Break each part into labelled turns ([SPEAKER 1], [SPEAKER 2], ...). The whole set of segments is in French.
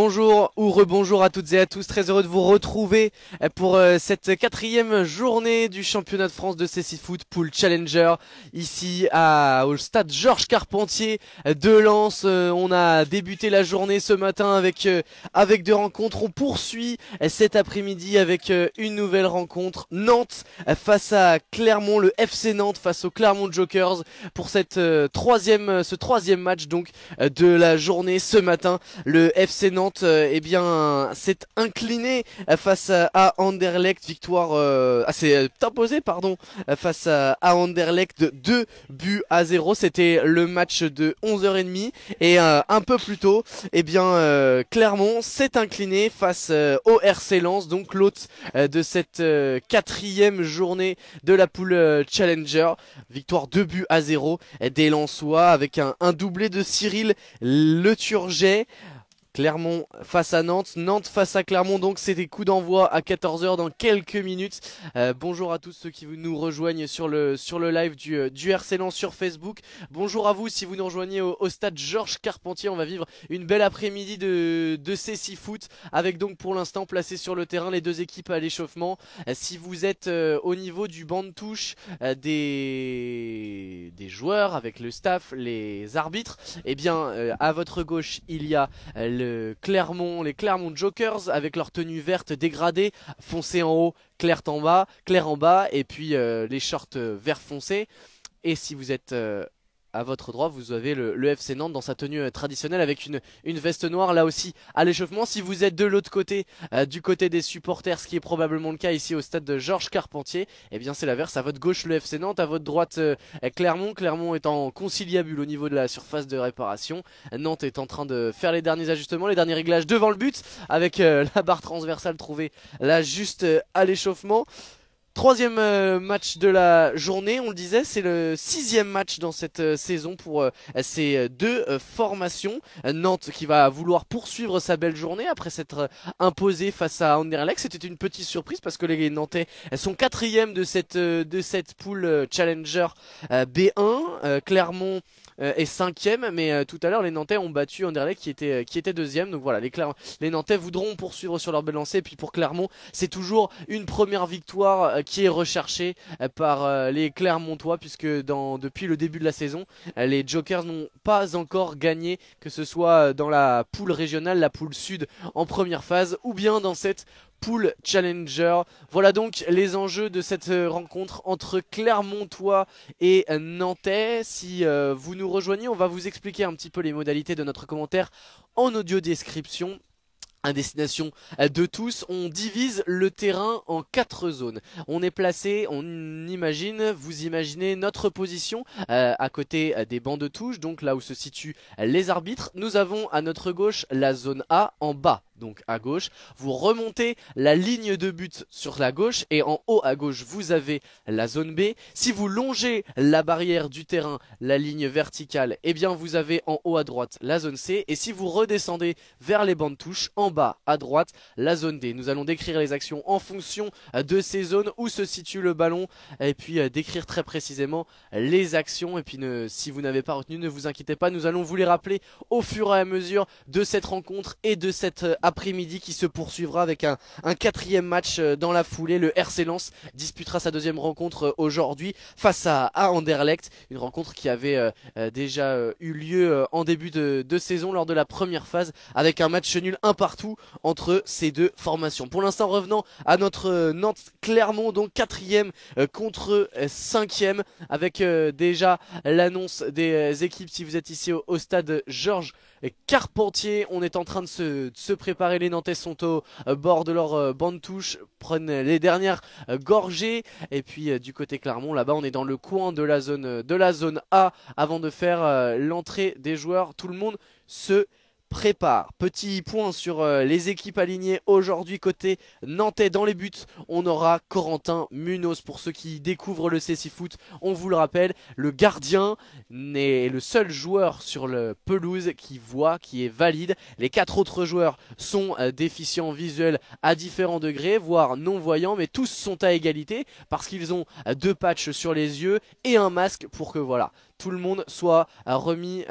[SPEAKER 1] Bonjour ou rebonjour à toutes et à tous, très heureux de vous retrouver pour cette quatrième journée du championnat de France de cécifoot Pool Challenger ici au stade Georges Carpentier de Lens. On a débuté la journée ce matin avec deux rencontres. On poursuit cet après-midi avec une nouvelle rencontre, Nantes face à Clermont, le FC Nantes face aux Clermont Jokers pour ce troisième match donc de la journée ce matin. Le FC Nantes s'est incliné face à Anderlecht, victoire s'est imposé face à Anderlecht de 2-0. C'était le match de 11h30 et un peu plus tôt, Clermont s'est incliné face au RC Lens, donc l'hôte de cette quatrième journée de la poule Challenger. Victoire 2-0 des Lensois avec un doublé de Cyril Le Turget. Clermont face à Nantes, Nantes face à Clermont, donc c'est des coups d'envoi à 14 h dans quelques minutes. Bonjour à tous ceux qui nous rejoignent sur le live du RC Lens sur Facebook. Bonjour à vous si vous nous rejoignez au stade Georges Carpentier. On va vivre une belle après-midi de cécifoot avec donc pour l'instant placé sur le terrain les deux équipes à l'échauffement. Si vous êtes au niveau du banc de touche des joueurs avec le staff, les arbitres, à votre gauche il y a les Clermont Jokers avec leur tenue verte dégradée, foncé en haut, clair en bas, et puis les shorts vert foncé. Et si vous êtes à votre droit, vous avez le FC Nantes dans sa tenue traditionnelle avec une veste noire là aussi à l'échauffement. Si vous êtes de l'autre côté, du côté des supporters, ce qui est probablement le cas ici au stade de Georges Carpentier, c'est l'inverse. À votre gauche le FC Nantes, à votre droite Clermont. Clermont est en conciliabule au niveau de la surface de réparation. Nantes est en train de faire les derniers ajustements, les derniers réglages devant le but avec la barre transversale trouvée là juste à l'échauffement. Troisième match de la journée, on le disait, c'est le 6e match dans cette saison pour ces deux formations. Nantes qui va vouloir poursuivre sa belle journée après s'être imposé face à Anderlecht. C'était une petite surprise parce que les Nantais sont quatrième de cette poule Challenger B1. Clermont est 5e, mais tout à l'heure les Nantais ont battu Anderlecht qui était 2e. Donc voilà, les Nantais voudront poursuivre sur leur belle lancée. Et puis pour Clermont, c'est toujours une première victoire qui est recherchée par les Clermontois, puisque depuis le début de la saison, les Jokers n'ont pas encore gagné, que ce soit dans la poule régionale, la poule sud en première phase, ou bien dans cette Pool Challenger. Voilà donc les enjeux de cette rencontre entre Clermontois et Nantais. Si vous nous rejoignez, on va vous expliquer un petit peu les modalités de notre commentaire en audio description. À destination de tous, on divise le terrain en 4 zones. On est placé, vous imaginez notre position à côté des bancs de touche, donc là où se situent les arbitres. Nous avons à notre gauche la zone A en bas. Donc à gauche, vous remontez la ligne de but sur la gauche et en haut à gauche vous avez la zone B. Si vous longez la barrière du terrain, la ligne verticale, vous avez en haut à droite la zone C. Et si vous redescendez vers les bancs de touche, en bas à droite la zone D. Nous allons décrire les actions en fonction de ces zones où se situe le ballon et puis décrire très précisément les actions. Et puis si vous n'avez pas retenu, ne vous inquiétez pas, nous allons vous les rappeler au fur et à mesure de cette rencontre et de cette après-midi qui se poursuivra avec un 4e match dans la foulée. Le RC Lens disputera sa 2e rencontre aujourd'hui face à Anderlecht, une rencontre qui avait déjà eu lieu en début de saison lors de la première phase avec un match nul 1 partout entre ces deux formations. Pour l'instant, revenons à notre Nantes-Clermont, donc 4e contre 5e avec déjà l'annonce des équipes. Si vous êtes ici au stade Georges Carpentier, on est en train de se préparer. Les Nantais sont au bord de leur banc de touche, prennent les dernières gorgées. Et puis du côté Clermont, là-bas, on est dans le coin de la zone A avant de faire l'entrée des joueurs. Tout le monde se prépare. Petit point sur les équipes alignées aujourd'hui côté nantais. Dans les buts, on aura Corentin Munoz. Pour ceux qui découvrent le cécifoot, on vous le rappelle, le gardien est le seul joueur sur le pelouse qui est valide. Les 4 autres joueurs sont déficients visuels à différents degrés, voire non-voyants, mais tous sont à égalité parce qu'ils ont 2 patchs sur les yeux et un masque pour que voilà, tout le monde soit remis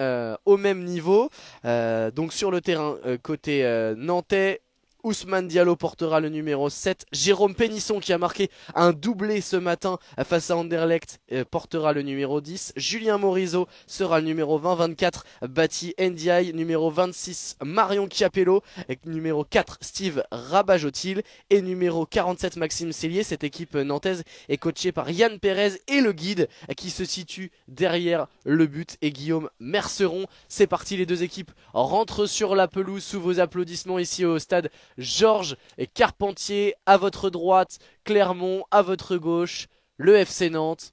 [SPEAKER 1] au même niveau. Donc sur le terrain, côté nantais, Ousmane Diallo portera le numéro 7. Jérôme Pénisson, qui a marqué un doublé ce matin face à Anderlecht, portera le numéro 10. Julien Morizot sera le numéro 20. 24, Bati Ndiaye. Numéro 26, Marion Chiapello. Numéro 4, Steve Rabajotil. Et numéro 47, Maxime Cellier. Cette équipe nantaise est coachée par Yann Pérez et le guide qui se situe derrière le but est Guillaume Merceron. C'est parti, les deux équipes rentrent sur la pelouse sous vos applaudissements ici au stade Georges et Carpentier. À votre droite, Clermont. À votre gauche, le FC Nantes.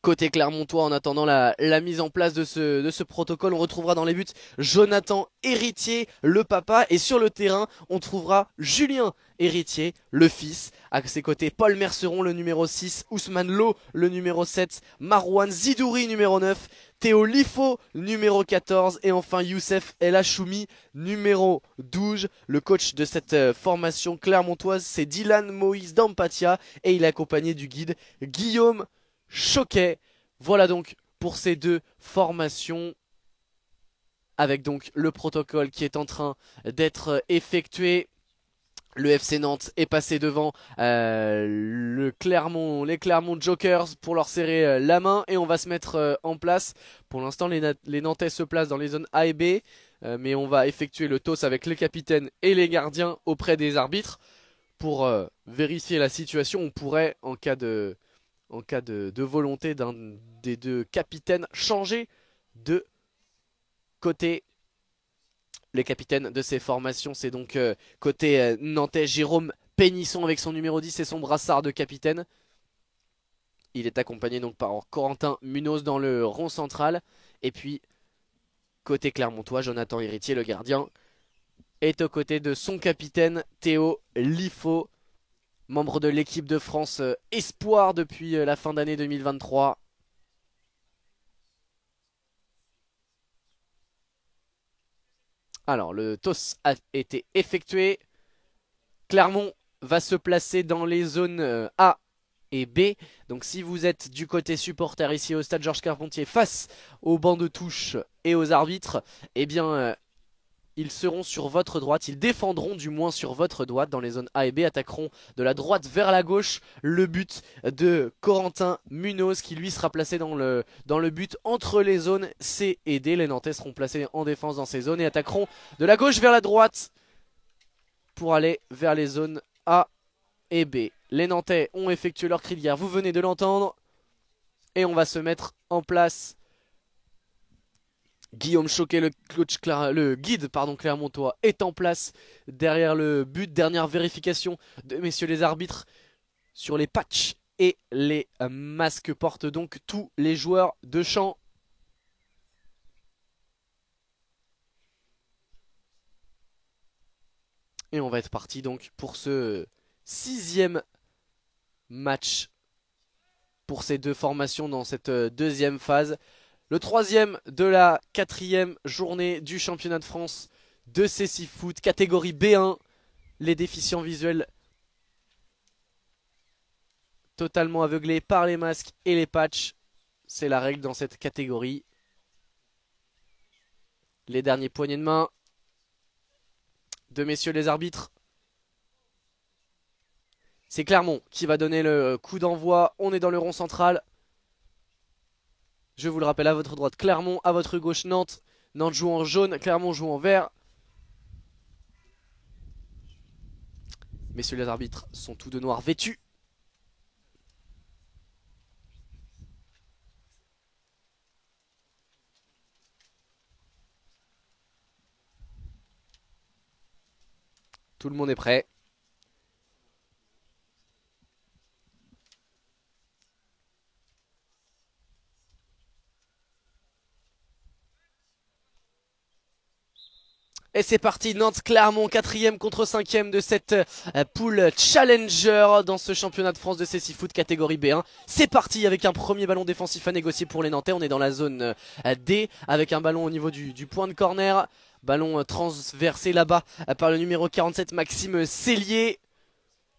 [SPEAKER 1] Côté Clermontois, en attendant la mise en place de ce protocole, on retrouvera dans les buts Jonathan Héritier, le papa. Et sur le terrain, on trouvera Julien Héritier, le fils. À ses côtés, Paul Merceron, le numéro 6. Ousmane Lo, le numéro 7. Marouane Zidouri, numéro 9. Théo Lifo, numéro 14. Et enfin, Youssef El Achoumi, numéro 12. Le coach de cette formation clermontoise, c'est Dylan Moïse Dampatia. Et il est accompagné du guide Guillaume Choquet. Voilà donc pour ces deux formations, avec donc le protocole qui est en train d'être effectué. Le FC Nantes est passé devant les Clermont Jokers pour leur serrer la main, et on va se mettre en place. Pour l'instant, les Nantais se placent dans les zones A et B, mais on va effectuer le toss avec les capitaines et les gardiens auprès des arbitres pour vérifier la situation. On pourrait, en cas de volonté d'un des deux capitaines, changer de côté. Les capitaines de ces formations, c'est donc côté nantais, Jérôme Pénisson avec son numéro 10 et son brassard de capitaine. Il est accompagné donc par Corentin Munoz dans le rond central. Et puis côté clermontois, Jonathan Héritier, le gardien, est aux côtés de son capitaine Théo Lifo, membre de l'équipe de France Espoir depuis la fin d'année 2023. Alors, le toss a été effectué. Clermont va se placer dans les zones A et B. Donc si vous êtes du côté supporter ici au stade Georges Carpentier face aux bancs de touche et aux arbitres, eh bien ils seront sur votre droite, ils défendront du moins sur votre droite dans les zones A et B, attaqueront de la droite vers la gauche. Le but de Corentin Munoz qui lui sera placé dans le but entre les zones C et D. Les Nantais seront placés en défense dans ces zones et attaqueront de la gauche vers la droite pour aller vers les zones A et B. Les Nantais ont effectué leur cri de guerre, vous venez de l'entendre, et on va se mettre en place. Guillaume Choquet, le guide clermontois, est en place derrière le but. Dernière vérification de messieurs les arbitres sur les patchs et les masques. Portent donc tous les joueurs de champ. Et on va être parti donc pour ce 6e match pour ces deux formations dans cette deuxième phase. Le 3e de la 4e journée du championnat de France de Cécifoot, catégorie B1. Les déficients visuels totalement aveuglés par les masques et les patchs. C'est la règle dans cette catégorie. Les derniers poignées de main de messieurs les arbitres. C'est Clermont qui va donner le coup d'envoi. On est dans le rond central. Je vous le rappelle, à votre droite Clermont, à votre gauche Nantes. Nantes joue en jaune, Clermont joue en vert. Messieurs les arbitres sont tous de noir vêtus. Tout le monde est prêt. Et c'est parti, Nantes-Clermont, 4e contre 5e de cette poule Challenger dans ce championnat de France de Cécifoot catégorie B1. C'est parti avec un premier ballon défensif à négocier pour les Nantais. On est dans la zone D avec un ballon au niveau du point de corner. Ballon transversé là-bas par le numéro 47 Maxime Cellier.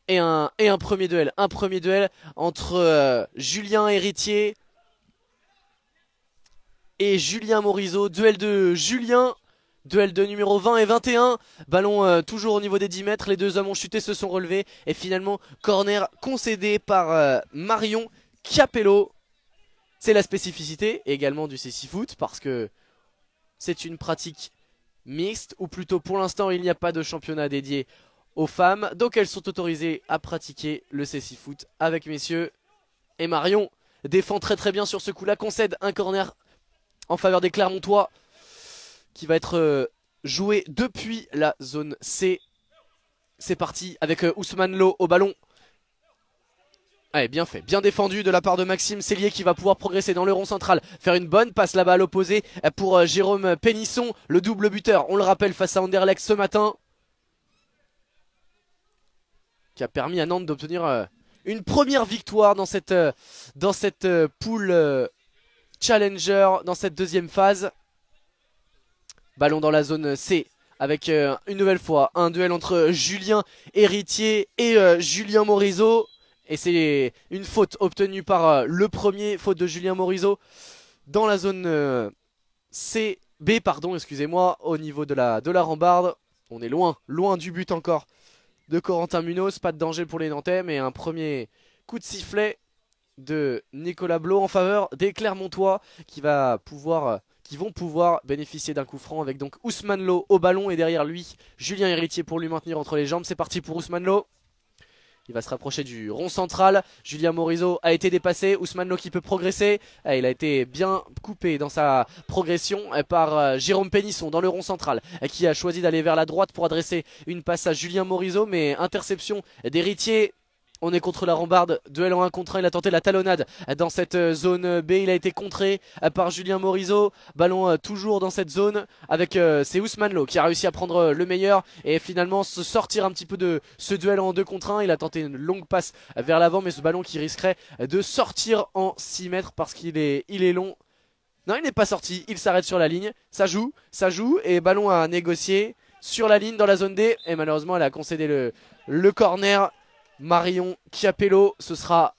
[SPEAKER 1] Et un premier duel. Un premier duel entre Julien Héritier et Julien Morizot. Duel de Julien. Duel de numéro 20 et 21. Ballon toujours au niveau des 10 mètres. Les deux hommes ont chuté, se sont relevés. Et finalement, corner concédé par Marion Capello. C'est la spécificité également du CC Foot parce que c'est une pratique mixte, ou plutôt pour l'instant il n'y a pas de championnat dédié aux femmes. Donc elles sont autorisées à pratiquer le CC Foot avec messieurs. Et Marion défend très bien sur ce coup-là, concède un corner en faveur des Clermontois qui va être joué depuis la zone C. C'est parti avec Ousmane Lo au ballon. Ouais, bien fait, bien défendu de la part de Maxime Cellier qui va pouvoir progresser dans le rond central, faire une bonne passe là-bas à l'opposé pour Jérôme Pénisson, le double buteur, on le rappelle, face à Anderlecht ce matin, qui a permis à Nantes d'obtenir une première victoire dans cette poule Challenger, dans cette deuxième phase. Ballon dans la zone C avec une nouvelle fois un duel entre Julien Héritier et Julien Morizot. Et c'est une faute obtenue par le premier, faute de Julien Morizot dans la zone B, pardon, excusez-moi, au niveau de la rambarde. On est loin du but encore de Corentin Munoz, pas de danger pour les Nantais, mais un premier coup de sifflet de Nicolas Blot en faveur des Clermontois qui vont pouvoir bénéficier d'un coup franc avec donc Ousmane Lo au ballon et derrière lui Julien Héritier pour lui maintenir entre les jambes. C'est parti pour Ousmane Lo. Il va se rapprocher du rond central. Julien Morizot a été dépassé. Ousmane Lo qui peut progresser. Il a été bien coupé dans sa progression par Jérôme Pénisson dans le rond central, qui a choisi d'aller vers la droite pour adresser une passe à Julien Morizot. Mais interception d'Héritier. On est contre la rambarde, duel en 1 contre 1, il a tenté la talonnade dans cette zone B, il a été contré par Julien Morizot, ballon toujours dans cette zone avec c'est Ousmane Lo qui a réussi à prendre le meilleur et finalement se sortir un petit peu de ce duel en 2 contre 1, il a tenté une longue passe vers l'avant mais ce ballon qui risquerait de sortir en 6 mètres parce qu'il est long. Non, il n'est pas sorti, il s'arrête sur la ligne, ça joue et ballon à négocier sur la ligne dans la zone D et malheureusement elle a concédé le corner. Marion Capello, ce sera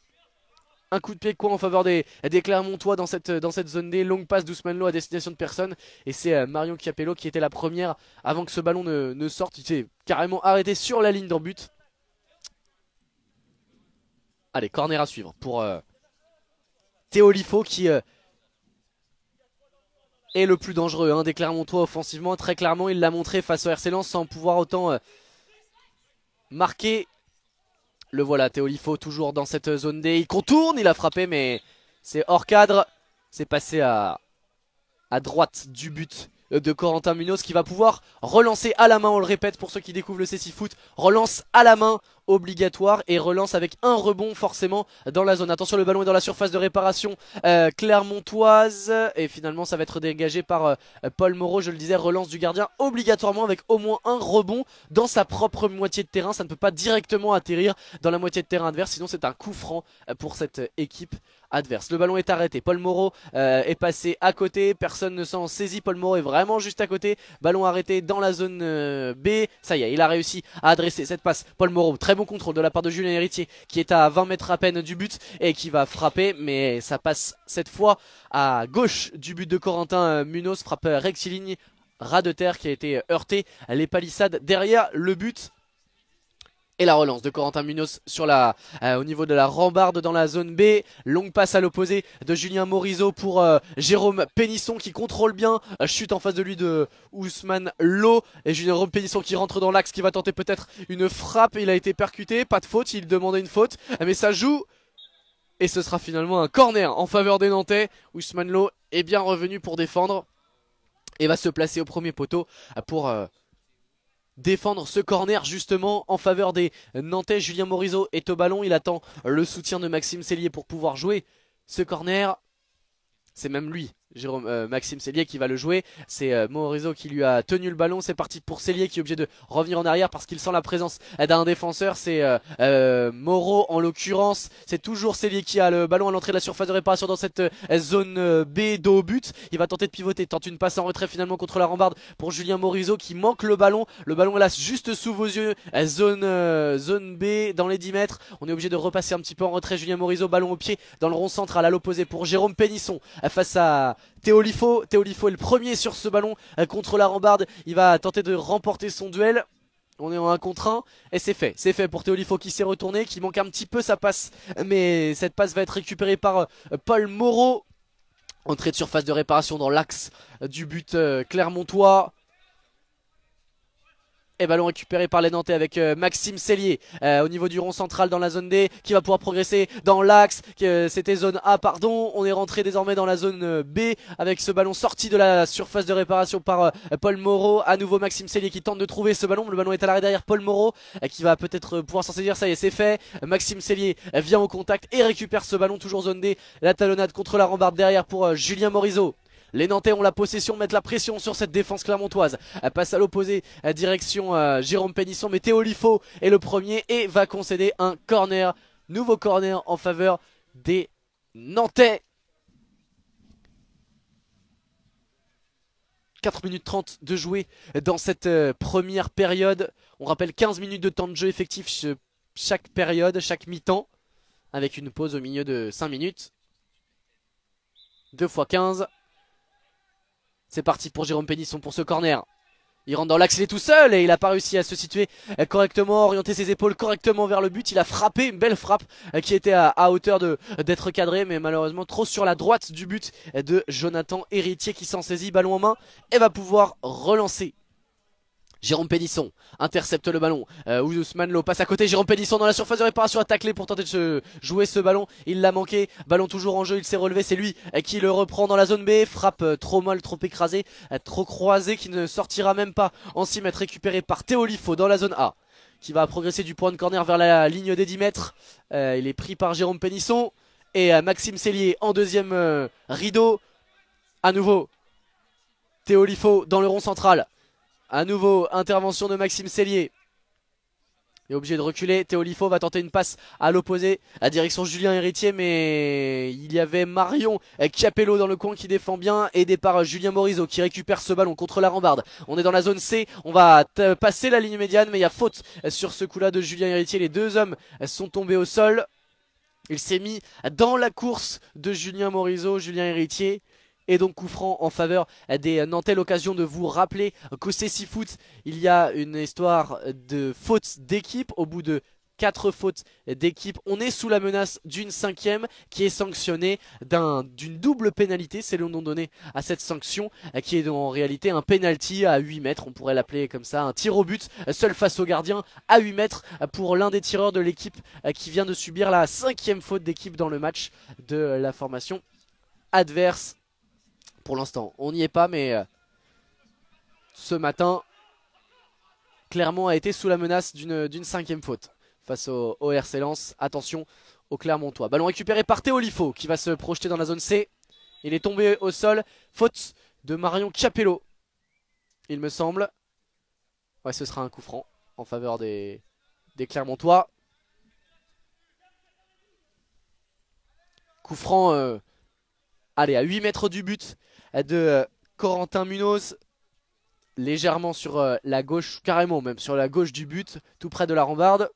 [SPEAKER 1] un coup de pied en faveur des Clermontois dans cette zone D. Longue passe d'Ousmane Lo à destination de personne. Et c'est Marion Capello qui était la première avant que ce ballon ne sorte. Il s'est carrément arrêté sur la ligne d'en but. Allez, corner à suivre pour Théo Lifo qui est le plus dangereux des Clermontois offensivement. Très clairement, il l'a montré face au RC Lens sans pouvoir autant marquer. Le voilà, Théo Lifo toujours dans cette zone D. Il contourne, il a frappé mais c'est hors cadre. C'est passé à droite du but de Corentin Munoz qui va pouvoir relancer à la main, on le répète pour ceux qui découvrent le CC Foot. Relance à la main obligatoire et relance avec un rebond forcément dans la zone. Attention, le ballon est dans la surface de réparation clermontoise et finalement ça va être dégagé par Paul Moreau. Je le disais, relance du gardien obligatoirement avec au moins un rebond dans sa propre moitié de terrain. Ça ne peut pas directement atterrir dans la moitié de terrain adverse, sinon c'est un coup franc pour cette équipe adverse. Le ballon est arrêté, Paul Moreau est passé à côté, personne ne s'en saisit, Paul Moreau est vraiment juste à côté, ballon arrêté dans la zone B, ça y est, il a réussi à adresser cette passe, Paul Moreau, très bon contrôle de la part de Julien Héritier qui est à 20 mètres à peine du but et qui va frapper, mais ça passe cette fois à gauche du but de Corentin Munoz, frappe rectiligne, ras de terre qui a été heurté, les palissades derrière le but. Et la relance de Corentin Munoz sur au niveau de la rambarde dans la zone B. Longue passe à l'opposé de Julien Morizot pour Jérôme Pénisson qui contrôle bien. Chute en face de lui de Ousmane Lo. Et Jérôme Pénisson qui rentre dans l'axe, qui va tenter peut-être une frappe. Il a été percuté, pas de faute, il demandait une faute. Mais ça joue. Et ce sera finalement un corner en faveur des Nantais. Ousmane Lo est bien revenu pour défendre. Et va se placer au premier poteau pour défendre ce corner justement en faveur des Nantais. Julien Morizot est au ballon, il attend le soutien de Maxime Cellier pour pouvoir jouer ce corner. C'est même lui, Maxime Cellier, qui va le jouer. C'est Morizot qui lui a tenu le ballon. C'est parti pour Cellier qui est obligé de revenir en arrière parce qu'il sent la présence d'un défenseur. C'est Moreau en l'occurrence. C'est toujours Cellier qui a le ballon à l'entrée de la surface de réparation dans cette zone B dos au but. Il va tenter de pivoter, tente une passe en retrait finalement contre la rambarde pour Julien Morizot qui manque le ballon. Le ballon est là juste sous vos yeux. Zone B dans les 10 mètres. On est obligé de repasser un petit peu en retrait. Julien Morizot, ballon au pied dans le rond central à l'opposé pour Jérôme Pénisson face à Théolifo. Théolifo est le premier sur ce ballon contre la rambarde. Il va tenter de remporter son duel. On est en 1 contre 1 et c'est fait pour Théolifo qui s'est retourné, qui manque un petit peu sa passe, mais cette passe va être récupérée par Paul Moreau. Entrée de surface de réparation dans l'axe du but clermontois. Et ballon récupéré par les Nantais avec Maxime Cellier au niveau du rond central dans la zone D, qui va pouvoir progresser dans l'axe. C'était zone A, pardon. On est rentré désormais dans la zone B avec ce ballon sorti de la surface de réparation par Paul Moreau. À nouveau Maxime Cellier qui tente de trouver ce ballon. Le ballon est à l'arrêt derrière Paul Moreau qui va peut-être pouvoir s'en saisir. Ça y est, c'est fait. Maxime Cellier vient au contact et récupère ce ballon, toujours zone D. La talonnade contre la rambarde derrière pour Julien Morizot. Les Nantais ont la possession, mettent la pression sur cette défense clermontoise. Elle passe à l'opposé, direction Jérôme Pénisson, mais Théolifo est le premier et va concéder un corner. Nouveau corner en faveur des Nantais. 4 minutes 30 de jouer dans cette première période. On rappelle 15 minutes de temps de jeu effectif chaque période, chaque mi-temps, avec une pause au milieu de 5 minutes. 2 x 15. C'est parti pour Jérôme Pénisson pour ce corner. Il rentre dans l'axe, il est tout seul et il n'a pas réussi à se situer correctement, orienter ses épaules correctement vers le but. Il a frappé, une belle frappe qui était à hauteur d'être cadrée, mais malheureusement trop sur la droite du but de Jonathan Héritier qui s'en saisit, ballon en main et va pouvoir relancer. Jérôme Pénisson intercepte le ballon. Ousmane Lo passe à côté. Jérôme Pénisson dans la surface de réparation a taclé pour tenter de jouer ce ballon. Il l'a manqué. Ballon toujours en jeu. Il s'est relevé. C'est lui qui le reprend dans la zone B. Frappe trop mal, trop écrasée, trop croisée qui ne sortira même pas en 6 mètres. Récupéré par Théolifo dans la zone A, qui va progresser du point de corner vers la ligne des 10 mètres. Il est pris par Jérôme Pénisson. Et Maxime Cellier en deuxième rideau. À nouveau Théolifo dans le rond central. À nouveau, intervention de Maxime Cellier. Il est obligé de reculer. Théolifo va tenter une passe à l'opposé, à direction Julien Héritier, mais il y avait Marion Chiapello dans le coin qui défend bien, aidé par Julien Morizot qui récupère ce ballon contre la rambarde. On est dans la zone C, on va passer la ligne médiane, mais il y a faute sur ce coup-là de Julien Héritier. Les deux hommes sont tombés au sol. Il s'est mis dans la course de Julien Morizot, Julien Héritier. Et donc coup franc en faveur des Nantais. L'occasion de vous rappeler qu'au CC Foot, il y a une histoire de faute d'équipe. Au bout de 4 fautes d'équipe, on est sous la menace d'une 5e qui est sanctionnée d'une double pénalité. C'est le nom donné à cette sanction qui est en réalité un penalty à 8 mètres. On pourrait l'appeler comme ça, un tir au but seul face au gardien à 8 mètres pour l'un des tireurs de l'équipe qui vient de subir la 5e faute d'équipe dans le match de la formation adverse. Pour l'instant, on n'y est pas, mais ce matin, Clermont a été sous la menace d'une 5e faute face au RC Lens. Attention au Clermontois. Ballon récupéré par Théolifo qui va se projeter dans la zone C. Il est tombé au sol. Faute de Marion Chiapello, il me semble. Ouais, ce sera un coup franc en faveur des Clermontois. Coup franc, allez, à 8 mètres du but de Corentin Munoz, légèrement sur la gauche, carrément même sur la gauche du but, tout près de la rambarde.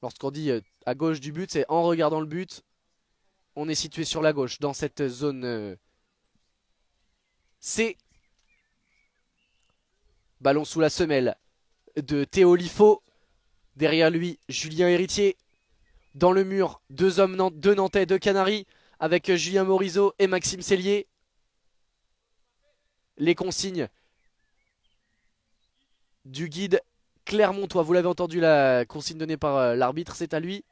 [SPEAKER 1] Lorsqu'on dit à gauche du but, c'est en regardant le but. On est situé sur la gauche, dans cette zone C. Ballon sous la semelle de Théolifo. Derrière lui, Julien Héritier. Dans le mur, deux hommes, deux Nantais, deux Canaries, avec Julien Morizot et Maxime Cellier. Les consignes du guide clermontois. Vous l'avez entendu, la consigne donnée par l'arbitre, c'est à lui.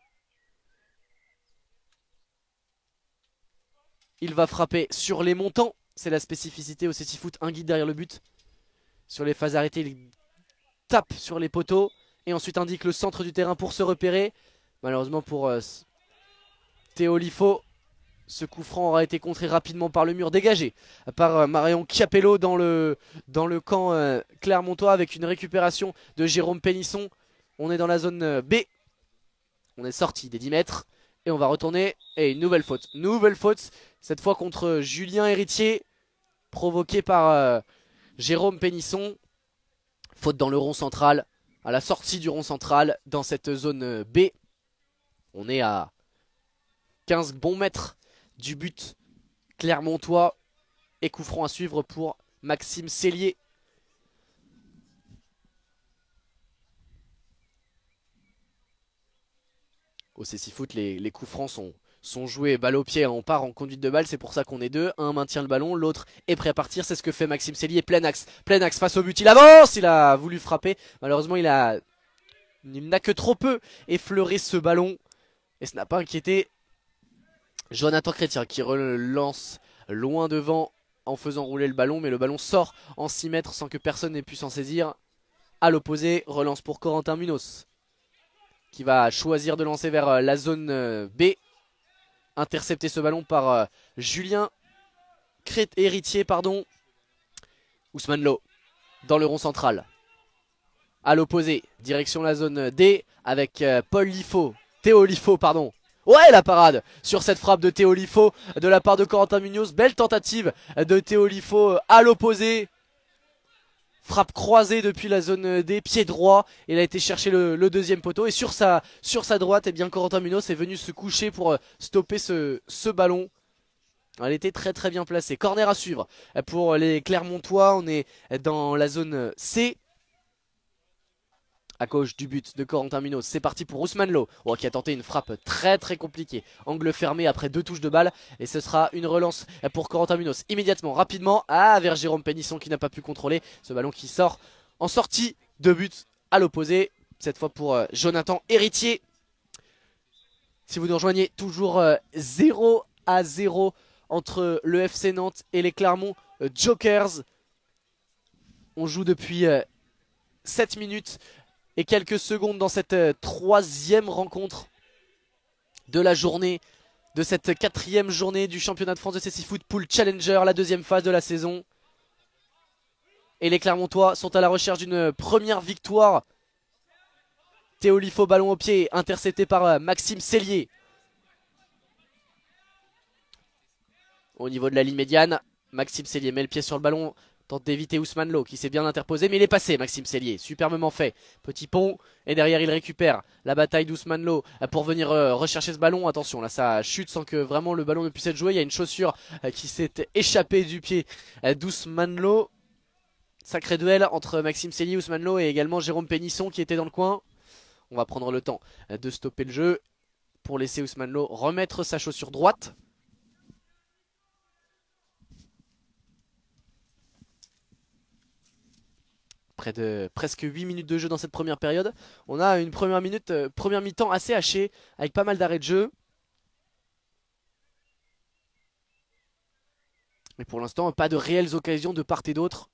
[SPEAKER 1] Il va frapper sur les montants. C'est la spécificité au CC Foot. Un guide derrière le but. Sur les phases arrêtées, il tape sur les poteaux. Et ensuite indique le centre du terrain pour se repérer. Malheureusement pour Théolifo, ce coup franc aura été contré rapidement par le mur dégagé par Marion Chiapello dans le camp clermontois avec une récupération de Jérôme Pénisson. On est dans la zone B. On est sorti des 10 mètres et on va retourner. Et une nouvelle faute. Nouvelle faute, cette fois contre Julien Héritier, provoquée par Jérôme Pénisson. Faute dans le rond central, à la sortie du rond central dans cette zone B. On est à 15 bons mètres du but Clermontois. Et coup franc à suivre pour Maxime Cellier. Au CC Foot, les coups francs sont joués balle au pied. On part en conduite de balle, c'est pour ça qu'on est deux. Un maintient le ballon, l'autre est prêt à partir. C'est ce que fait Maxime Cellier. Plein axe face au but. Il avance, il a voulu frapper. Malheureusement, il n'a que trop peu effleuré ce ballon. Et ce n'a pas inquiété Jonathan Chrétien qui relance loin devant en faisant rouler le ballon. Mais le ballon sort en 6 mètres sans que personne n'ait pu s'en saisir. À l'opposé, relance pour Corentin Munoz, qui va choisir de lancer vers la zone B. Intercepter ce ballon par Julien Héritier, pardon. Ousmane Lo dans le rond central. À l'opposé, direction la zone D avec Paul Lifo. Théo Lifo, pardon. Ouais, la parade sur cette frappe de Théo Lifo de la part de Corentin Munoz. Belle tentative de Théo Lifo à l'opposé. Frappe croisée depuis la zone D, pied droit. Il a été chercher le deuxième poteau. Et sur sa droite, eh bien, Corentin Munoz est venu se coucher pour stopper ce ballon. Elle était très très bien placée. Corner à suivre pour les Clermontois. On est dans la zone C. À gauche du but de Corentin Munoz. C'est parti pour Ousmane Lo, qui a tenté une frappe très très compliquée. Angle fermé après 2 touches de balle. Et ce sera une relance pour Corentin Munoz. Immédiatement, rapidement, vers Jérôme Pénisson qui n'a pas pu contrôler ce ballon qui sort en sortie de but à l'opposé. Cette fois pour Jonathan Héritier. Si vous nous rejoignez, toujours 0-0 entre le FC Nantes et les Clermont Jokers. On joue depuis 7 minutes et quelques secondes dans cette 3e rencontre de la journée, de cette 4e journée du championnat de France de CC Foot Pool Challenger, la 2e phase de la saison. Et les Clermontois sont à la recherche d'une première victoire. Théo Lifo, ballon au pied, intercepté par Maxime Cellier. Au niveau de la ligne médiane, Maxime Cellier met le pied sur le ballon. Tente d'éviter Ousmane Lo qui s'est bien interposé, mais il est passé Maxime Cellier, superbement fait. Petit pont et derrière il récupère la bataille d'Ousmane Lo pour venir rechercher ce ballon. Attention, là ça chute sans que vraiment le ballon ne puisse être joué. Il y a une chaussure qui s'est échappée du pied d'Ousmane Lo. Sacré duel entre Maxime Cellier, Ousmane Lo et également Jérôme Pénisson qui était dans le coin. On va prendre le temps de stopper le jeu pour laisser Ousmane Lo remettre sa chaussure droite. Près de presque 8 minutes de jeu dans cette première période. On a une première mi-temps assez hachée, avec pas mal d'arrêts de jeu. Mais pour l'instant, pas de réelles occasions de part et d'autre.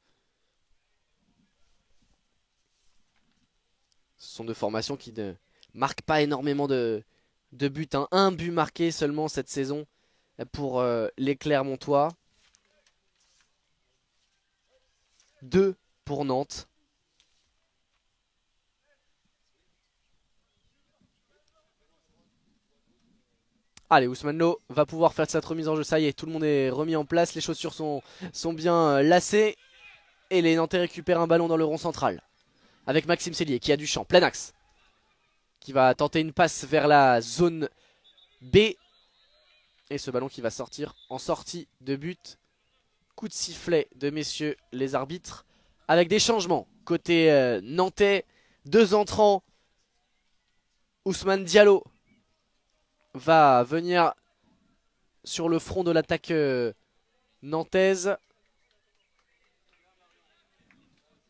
[SPEAKER 1] Ce sont deux formations qui ne marquent pas énormément de buts. Un but marqué seulement cette saison pour les Clermontois. 2 pour Nantes. Allez, Ousmane Lo va pouvoir faire cette remise en jeu. Ça y est, tout le monde est remis en place. Les chaussures sont bien lacées. Et les Nantais récupèrent un ballon dans le rond central. Avec Maxime Cellier qui a du champ. Plein axe. Qui va tenter une passe vers la zone B. Et ce ballon qui va sortir en sortie de but. Coup de sifflet de messieurs les arbitres. Avec des changements. Côté nantais, 2 entrants. Ousmane Diallo va venir sur le front de l'attaque nantaise.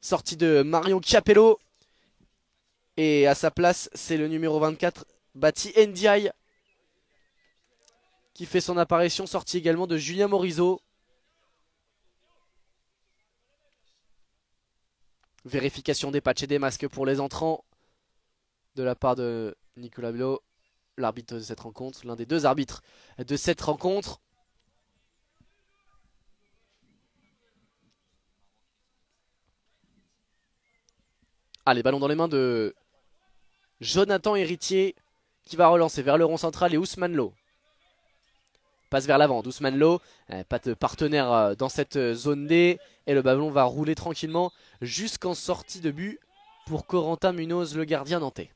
[SPEAKER 1] Sortie de Marion Capello. Et à sa place, c'est le numéro 24, Bati Ndiaye, qui fait son apparition. Sortie également de Julien Morizot. Vérification des patchs et des masques pour les entrants de la part de Nicolas Blot, l'arbitre de cette rencontre, l'un des 2 arbitres de cette rencontre. Allez, ballon dans les mains de Jonathan Héritier qui va relancer vers le rond central et Ousmane Lo. Passe vers l'avant d'Ousmane Lo, pas de partenaire dans cette zone D. Et le ballon va rouler tranquillement jusqu'en sortie de but pour Corentin Munoz, le gardien nantais.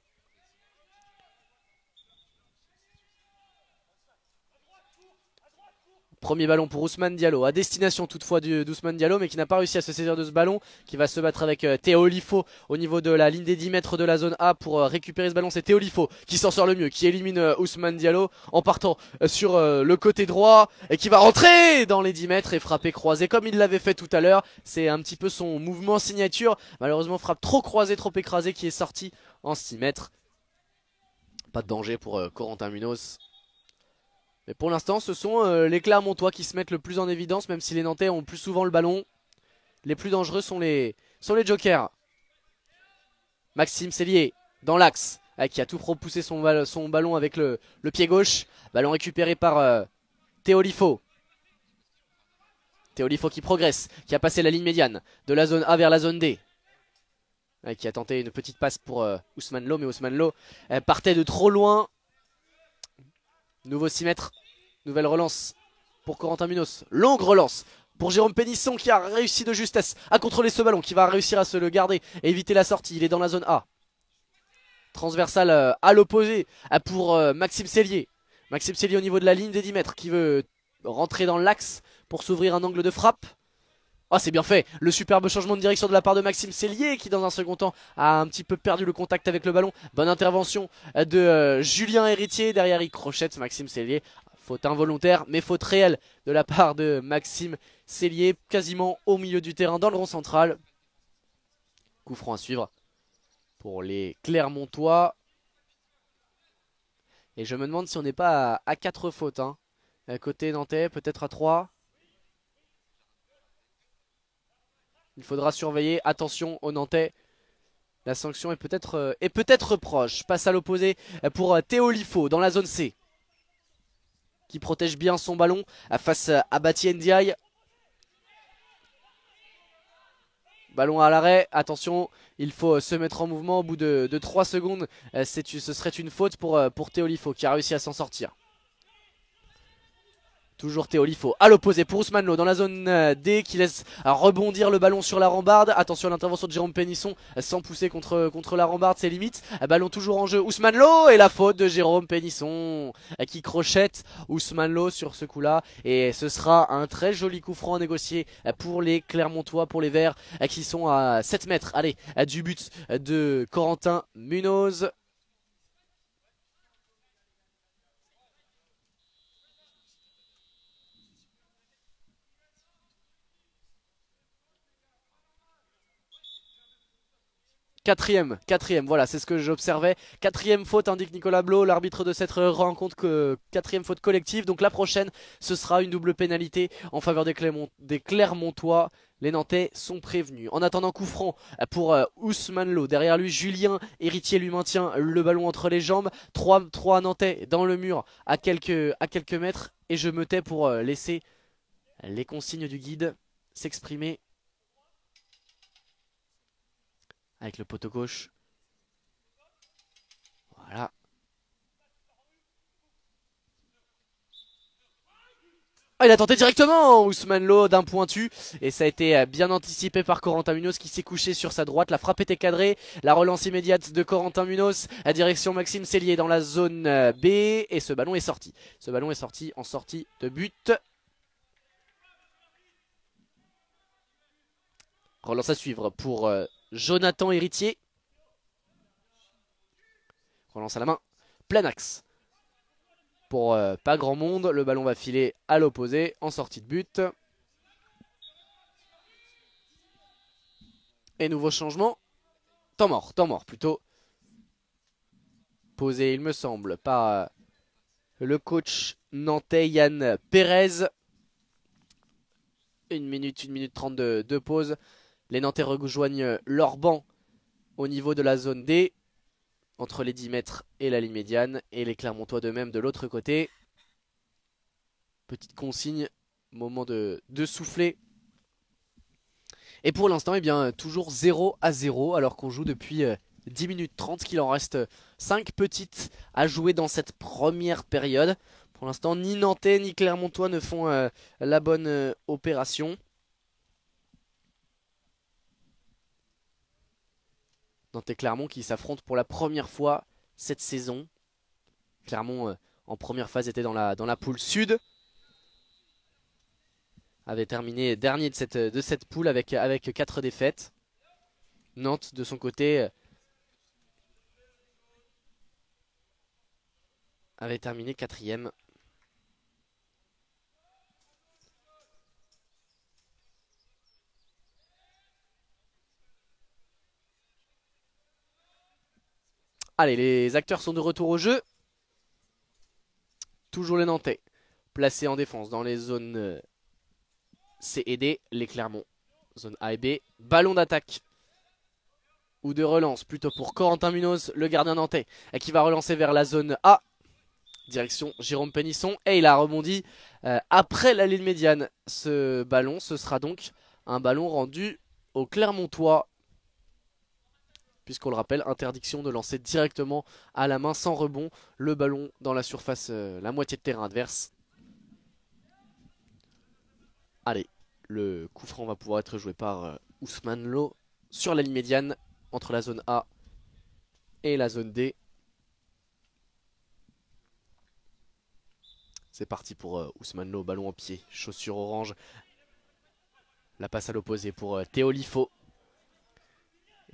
[SPEAKER 1] Premier ballon pour Ousmane Diallo, à destination toutefois d'Ousmane Diallo, mais qui n'a pas réussi à se saisir de ce ballon, qui va se battre avec Théo Olifo au niveau de la ligne des 10 mètres de la zone A pour récupérer ce ballon. C'est Théo Olifo qui s'en sort le mieux, qui élimine Ousmane Diallo en partant sur le côté droit et qui va rentrer dans les 10 mètres et frapper croisé comme il l'avait fait tout à l'heure. C'est un petit peu son mouvement signature. Malheureusement, frappe trop croisée, trop écrasée qui est sortie en 6 mètres. Pas de danger pour Corentin Munoz. Mais pour l'instant, ce sont les Clermontois qui se mettent le plus en évidence, même si les Nantais ont plus souvent le ballon. Les plus dangereux sont les jokers. Maxime Cellier dans l'axe, qui a tout repoussé son ballon avec le pied gauche. Ballon récupéré par Théo Olifo. Théo Olifo qui progresse, qui a passé la ligne médiane de la zone A vers la zone D. Qui a tenté une petite passe pour Ousmane Lo, mais Ousmane Lo partait de trop loin. Nouveau 6 mètres, nouvelle relance pour Corentin Munoz. Longue relance pour Jérôme Pénisson qui a réussi de justesse à contrôler ce ballon, qui va réussir à se le garder et éviter la sortie. Il est dans la zone A. Transversale à l'opposé pour Maxime Cellier. Maxime Cellier au niveau de la ligne des 10 mètres qui veut rentrer dans l'axe pour s'ouvrir un angle de frappe. Oh, c'est bien fait, le superbe changement de direction de la part de Maxime Cellier qui dans un second temps a un petit peu perdu le contact avec le ballon. Bonne intervention de Julien Héritier, derrière il crochette Maxime Cellier. Faute involontaire mais faute réelle de la part de Maxime Cellier, quasiment au milieu du terrain dans le rond central. Coup franc à suivre pour les Clermontois. Et je me demande si on n'est pas à 4 fautes, hein. Côté nantais, peut-être à 3. Il faudra surveiller, attention aux Nantais. La sanction est peut-être proche. Passe à l'opposé pour Théo Olifo dans la zone C. Qui protège bien son ballon face à Bati Ndiaye. Ballon à l'arrêt, attention, il faut se mettre en mouvement au bout de 3 secondes. Ce serait une faute pour Théo Olifo qui a réussi à s'en sortir. Toujours Théo Olifo à l'opposé pour Ousmane Lo dans la zone D qui laisse rebondir le ballon sur la rambarde. Attention à l'intervention de Jérôme Pénisson sans pousser contre la rambarde, c'est limite. Ballon toujours en jeu, Ousmane Lo et la faute de Jérôme Pénisson qui crochette Ousmane Lo sur ce coup là. Et ce sera un très joli coup franc négocié pour les Clermontois, pour les Verts qui sont à 7 mètres allez, du but de Corentin Munoz. Quatrième, voilà, c'est ce que j'observais. Quatrième faute, indique Nicolas Blo, l'arbitre de cette rencontre, que quatrième faute collective. Donc la prochaine, ce sera une double pénalité en faveur des Clermontois. Les Nantais sont prévenus. En attendant, coup franc pour Ousmane Lo. Derrière lui, Julien Héritier lui maintient le ballon entre les jambes. 3 Nantais dans le mur à quelques mètres. Et je me tais pour laisser les consignes du guide s'exprimer. Avec le poteau gauche. Voilà. Oh, il a tenté directement Ousmane Lo d'un pointu. Et ça a été bien anticipé par Corentin Munoz qui s'est couché sur sa droite. La frappe était cadrée. La relance immédiate de Corentin Munoz à direction Maxime Cellier dans la zone B. Et ce ballon est sorti. Ce ballon est sorti en sortie de but. Relance à suivre pour Jonathan Héritier. Relance à la main, plein axe. Pour pas grand monde, le ballon va filer à l'opposé en sortie de but. Et nouveau changement. Temps mort plutôt. Posé, il me semble, par le coach nantais Yann Pérez. 1 minute 30 de pause. Les Nantais rejoignent leur banc au niveau de la zone D. Entre les 10 mètres et la ligne médiane. Et les Clermontois de même de l'autre côté. Petite consigne, moment de souffler. Et pour l'instant, eh bien, toujours 0-0 alors qu'on joue depuis 10 minutes 30. Qu'il en reste 5 petites à jouer dans cette première période. Pour l'instant, ni Nantais ni Clermontois ne font la bonne opération. Nantes et Clermont qui s'affrontent pour la première fois cette saison. Clermont en première phase était dans la poule sud. avait terminé dernier de cette poule avec 4 défaites. Nantes, de son côté, avait terminé 4e. Allez, les acteurs sont de retour au jeu. Toujours les Nantais, placés en défense dans les zones C et D, les Clermont, zone A et B. Ballon d'attaque ou de relance, plutôt pour Corentin Munoz, le gardien nantais, qui va relancer vers la zone A. Direction Jérôme Pénisson, et il a rebondi après la ligne médiane. Ce ballon, ce sera donc un ballon rendu au Clermontois, puisqu'on le rappelle, interdiction de lancer directement à la main sans rebond le ballon dans la surface, la moitié de terrain adverse. Allez, le coup franc va pouvoir être joué par Ousmane Lo sur la ligne médiane entre la zone A et la zone D. C'est parti pour Ousmane Lo, ballon en pied, chaussure orange. La passe à l'opposé pour Théo Lifo.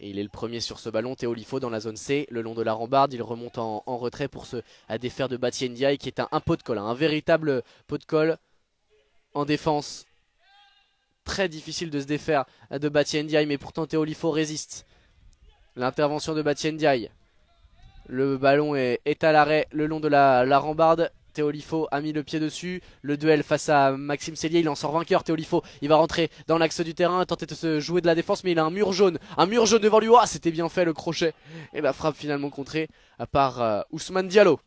[SPEAKER 1] Et il est le premier sur ce ballon, Théo Lifo dans la zone C, le long de la rambarde. Il remonte en retrait pour se défaire de Bati Ndiaye, qui est un pot de colle, un véritable pot de colle en défense. Très difficile de se défaire de Bati Ndiaye, mais pourtant Théo Lifo résiste. L'intervention de Bati Ndiaye. Le ballon est à l'arrêt le long de la rambarde. Théo Lifo a mis le pied dessus. Le duel face à Maxime Cellier, il en sort vainqueur. Théo Lifo, il va rentrer dans l'axe du terrain, tenter de se jouer de la défense, mais il a un mur jaune devant lui. Ah, c'était bien fait le crochet. Et la frappe finalement contrée par Ousmane Diallo.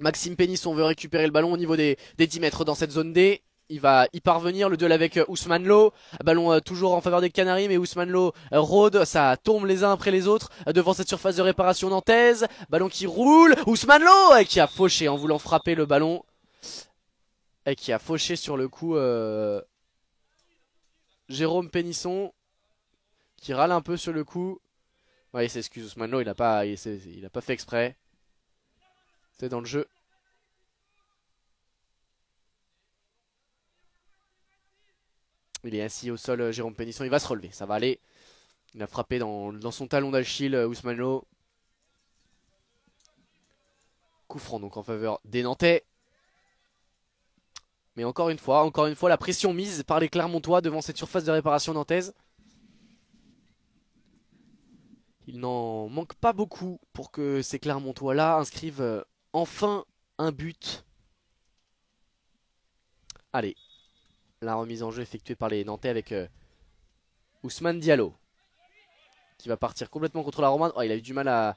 [SPEAKER 1] Maxime Pénisson veut récupérer le ballon au niveau des 10 mètres dans cette zone D. Il va y parvenir, le duel avec Ousmane Lo. Ballon toujours en faveur des Canaries, mais Ousmane Lo rôde, ça tombe les uns après les autres devant cette surface de réparation nantaise. Ballon qui roule, Ousmane Lo qui a fauché en voulant frapper le ballon. Et qui a fauché sur le coup Jérôme Pénisson, qui râle un peu sur le coup. Ouais, il s'excuse, Ousmane Lo, il a pas fait exprès. C'est dans le jeu. Il est assis au sol, Jérôme Pénisson, il va se relever, ça va aller. Il a frappé dans son talon d'Achille, Ousmane Lo. Coup franc donc en faveur des Nantais. Mais encore une fois, la pression mise par les Clermontois devant cette surface de réparation nantaise. Il n'en manque pas beaucoup pour que ces Clermontois-là inscrivent enfin un but. Allez, la remise en jeu effectuée par les Nantais avec Ousmane Diallo, qui va partir complètement contre la romande. Oh, il a eu du mal à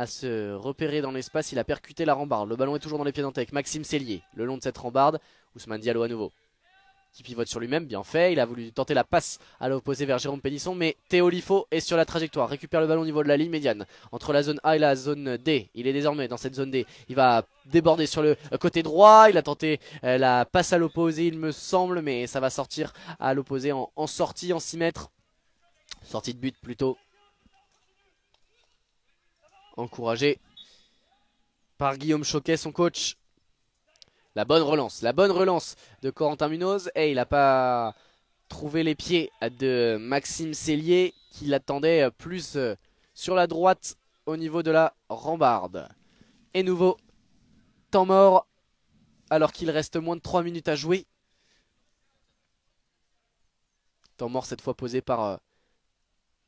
[SPEAKER 1] se repérer dans l'espace. Il a percuté la rambarde. Le ballon est toujours dans les pieds nantais avec Maxime Cellier. Le long de cette rambarde, Ousmane Diallo à nouveau, qui pivote sur lui-même, bien fait. Il a voulu tenter la passe à l'opposé vers Jérôme Pénisson, mais Théo Lifo est sur la trajectoire. Récupère le ballon au niveau de la ligne médiane entre la zone A et la zone D. Il est désormais dans cette zone D. Il va déborder sur le côté droit. Il a tenté la passe à l'opposé, il me semble, mais ça va sortir à l'opposé en sortie, en 6 mètres. Sortie de but plutôt. Encouragé par Guillaume Choquet, son coach. La bonne relance de Corentin Munoz. Et il n'a pas trouvé les pieds de Maxime Cellier, qui l'attendait plus sur la droite au niveau de la rambarde. Et nouveau temps mort alors qu'il reste moins de 3 minutes à jouer. Temps mort cette fois posé par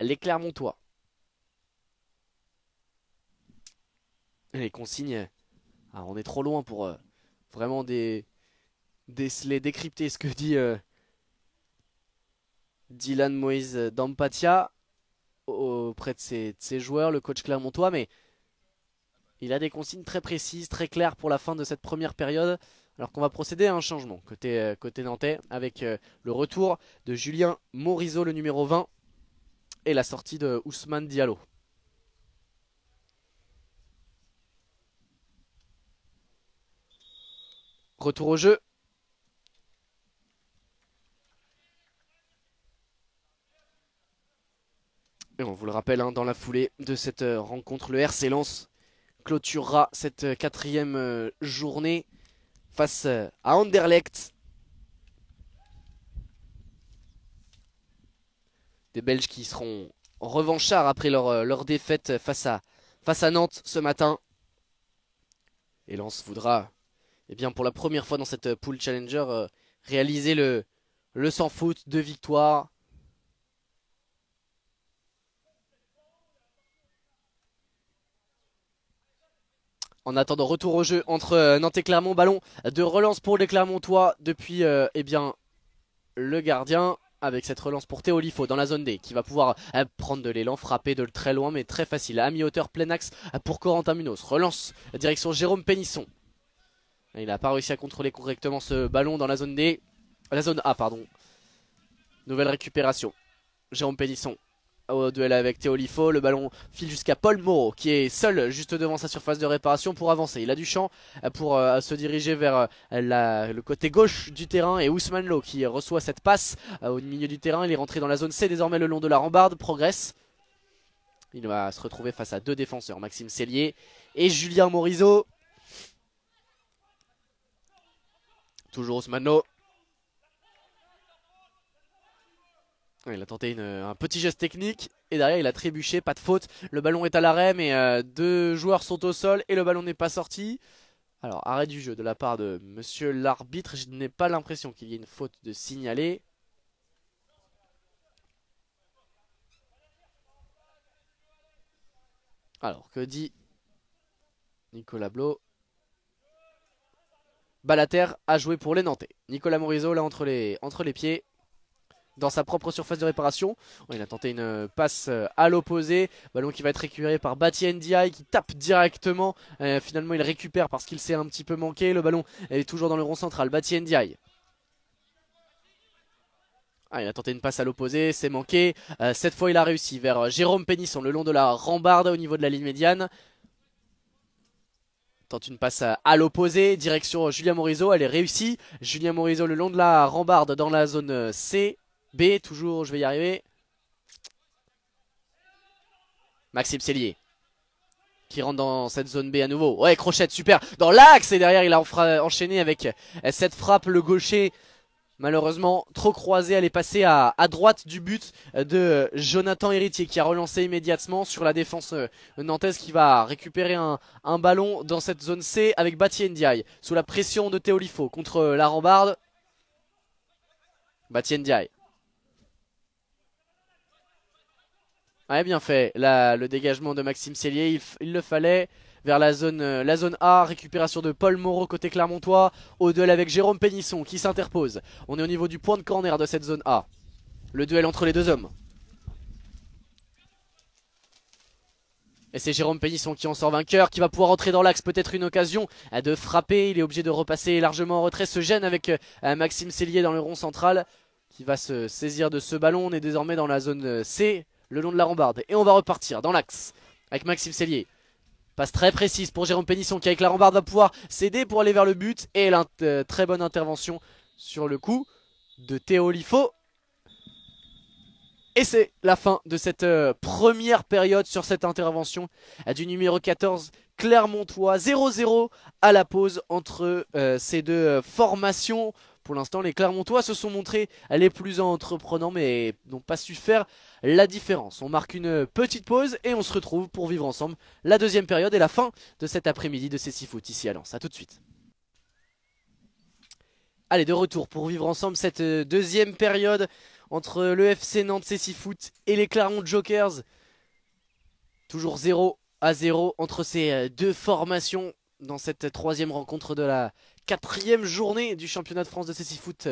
[SPEAKER 1] les Clermontois. Les consignes, alors on est trop loin pour vraiment déceler, décrypter ce que dit Dylan Moïse Dampatia auprès de ses joueurs, le coach clermontois, mais il a des consignes très précises, très claires pour la fin de cette première période, alors qu'on va procéder à un changement côté nantais avec le retour de Julien Morizot, le numéro 20, et la sortie de Ousmane Diallo. Retour au jeu. Et on vous le rappelle, hein, dans la foulée de cette rencontre, le RC Lens clôturera cette 4e journée face à Anderlecht. Des Belges qui seront revanchards après leur défaite face à Nantes ce matin. Et Lens voudra, eh bien, pour la première fois dans cette pool Challenger, réaliser le sans faute de victoire. En attendant, retour au jeu entre Nantes et Clermont. Ballon de relance pour les Clermontois depuis eh bien, le gardien. Avec cette relance pour Théo Lifo dans la zone D qui va pouvoir prendre de l'élan, frapper de très loin mais très facile. À mi-hauteur, plein axe pour Corentin Munoz. Relance direction Jérôme Pénisson. Il n'a pas réussi à contrôler correctement ce ballon dans la zone D. La zone A, pardon. Nouvelle récupération. Jérôme Pénisson au duel avec Théo Lifo. Le ballon file jusqu'à Paul Moreau qui est seul juste devant sa surface de réparation pour avancer. Il a du champ pour se diriger vers le côté gauche du terrain. Et Ousmane Lo qui reçoit cette passe au milieu du terrain. Il est rentré dans la zone C désormais le long de la rambarde. Progresse. Il va se retrouver face à deux défenseurs. Maxime Cellier et Julien Morizot. Toujours Ousmane Lo. Il a tenté un petit geste technique et derrière il a trébuché, pas de faute. Le ballon est à l'arrêt mais deux joueurs sont au sol et le ballon n'est pas sorti. Alors arrêt du jeu de la part de monsieur l'arbitre. Je n'ai pas l'impression qu'il y ait une faute de signaler. Alors que dit Nicolas Blo? Balater a joué pour les Nantais. Nicolas Morizot là entre les pieds. Dans sa propre surface de réparation. Il a tenté une passe à l'opposé. Ballon qui va être récupéré par Bati Ndiaye qui tape directement. Finalement il récupère parce qu'il s'est un petit peu manqué. Le ballon est toujours dans le rond central. Bati Ndiaye. Il a tenté une passe à l'opposé, c'est manqué. Cette fois il a réussi vers Jérôme Pénisson le long de la rambarde au niveau de la ligne médiane. Tente une passe à l'opposé, direction Julien Morizot, elle est réussie. Julien Morizot le long de la rambarde dans la zone C. B, toujours, je vais y arriver. Maxime Cellier qui rentre dans cette zone B à nouveau. Ouais, crochette, super. Dans l'axe et derrière, il a enchaîné avec cette frappe, le gaucher. Malheureusement, trop croisé, elle est passée à droite du but de Jonathan Héritier qui a relancé immédiatement sur la défense nantaise qui va récupérer un ballon dans cette zone C avec Bati Ndiaye. Sous la pression de Théo Lifo contre la rambarde. Bati Ndiaye. Ouais, bien fait. Là, le dégagement de Maxime Cellier, il le fallait. Vers la zone A, récupération de Paul Moreau côté Clermontois. Au duel avec Jérôme Pénisson qui s'interpose. On est au niveau du point de corner de cette zone A. Le duel entre les deux hommes. Et c'est Jérôme Pénisson qui en sort vainqueur, qui va pouvoir entrer dans l'axe, peut-être une occasion de frapper. Il est obligé de repasser largement en retrait, se gêne avec Maxime Cellier dans le rond central. Qui va se saisir de ce ballon. On est désormais dans la zone C. Le long de la rambarde. Et on va repartir dans l'axe avec Maxime Cellier. Passe très précise pour Jérôme Pénisson qui avec la rambarde va pouvoir céder pour aller vers le but. Et très bonne intervention sur le coup de Théo Lifo. Et c'est la fin de cette première période sur cette intervention du numéro 14 Clermontois. 0-0 à la pause entre ces deux formations. Pour l'instant, les Clermontois se sont montrés les plus entreprenants mais n'ont pas su faire la différence. On marque une petite pause et on se retrouve pour vivre ensemble la deuxième période et la fin de cet après-midi de CC Foot ici à Lens. A tout de suite. Allez, de retour pour vivre ensemble cette deuxième période entre le FC Nantes CC Foot et les Clermont Jokers. Toujours 0-0 entre ces deux formations dans cette troisième rencontre de la quatrième journée du championnat de France de CC Foot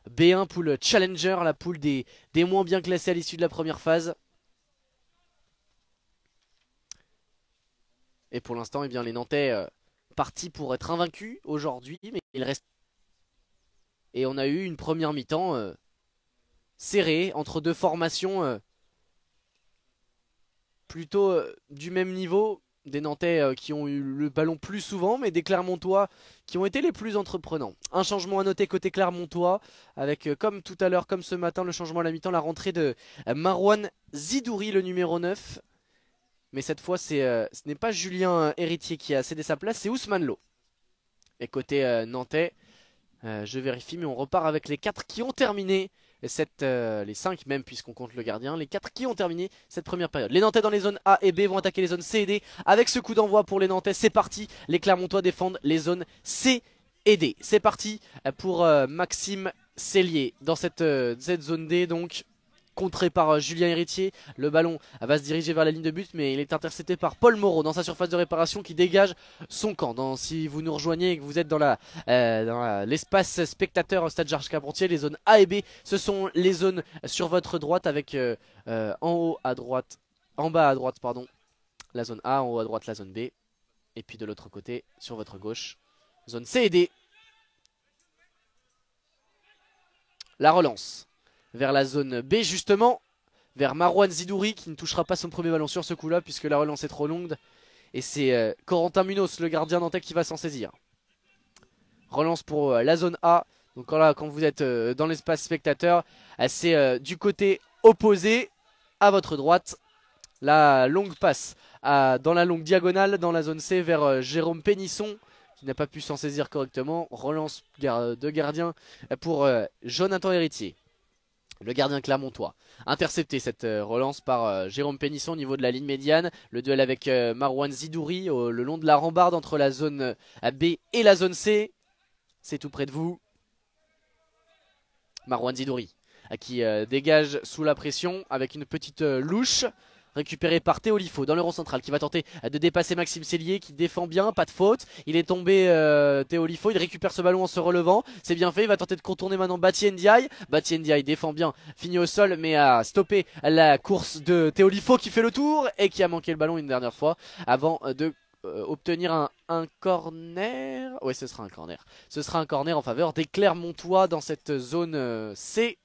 [SPEAKER 1] B1, poule Challenger, la poule des moins bien classés à l'issue de la première phase. Et pour l'instant, eh bien, les Nantais partis pour être invaincus aujourd'hui, mais il reste. Et on a eu une première mi-temps serrée entre deux formations plutôt du même niveau. Des Nantais qui ont eu le ballon plus souvent, mais des Clermontois qui ont été les plus entreprenants. Un changement à noter côté Clermontois, avec comme tout à l'heure, comme ce matin, le changement à la mi-temps, la rentrée de Marouane Zidouri, le numéro 9. Mais cette fois, ce n'est pas Julien Héritier qui a cédé sa place, c'est Ousmane Lo. Et côté nantais, je vérifie, mais on repart avec les 4 qui ont terminé les 5 même puisqu'on compte le gardien, les 4 qui ont terminé cette première période. Les Nantais dans les zones A et B vont attaquer les zones C et D. Avec ce coup d'envoi pour les Nantais, c'est parti. Les Clermontois défendent les zones C et D. C'est parti pour Maxime Cellier dans cette zone D, donc contré par Julien Héritier. Le ballon va se diriger vers la ligne de but, mais il est intercepté par Paul Moreau dans sa surface de réparation qui dégage son camp. Si vous nous rejoignez et que vous êtes dans l'espace spectateur au stade Georges Carpentier, les zones A et B, ce sont les zones sur votre droite avec en haut à droite, en bas à droite pardon, la zone A, en haut à droite la zone B, et puis de l'autre côté sur votre gauche, zone C et D. La relance vers la zone B justement, vers Marouane Zidouri qui ne touchera pas son premier ballon sur ce coup là puisque la relance est trop longue. Et c'est Corentin Munoz, le gardien nantais, qui va s'en saisir. Relance pour la zone A. Donc quand vous êtes dans l'espace spectateur, c'est du côté opposé à votre droite. La longue passe dans la longue diagonale dans la zone C vers Jérôme Pénisson qui n'a pas pu s'en saisir correctement. Relance de gardien pour Jonathan Héritier, le gardien clermontois. Intercepté cette relance par Jérôme Pénisson au niveau de la ligne médiane. Le duel avec Marouane Zidouri le long de la rambarde entre la zone B et la zone C. C'est tout près de vous. Marouane Zidouri qui dégage sous la pression avec une petite louche. Récupéré par Théo Lifo dans le rond central qui va tenter de dépasser Maxime Cellier qui défend bien, pas de faute. Il est tombé Théo Lifo, il récupère ce ballon en se relevant. C'est bien fait, il va tenter de contourner maintenant Bati Ndiaye. Bati Ndiaye défend bien, finit au sol mais a stoppé la course de Théo Lifo qui fait le tour et qui a manqué le ballon une dernière fois avant de obtenir un corner. Ouais, ce sera un corner. Ce sera un corner en faveur des Clermontois dans cette zone C.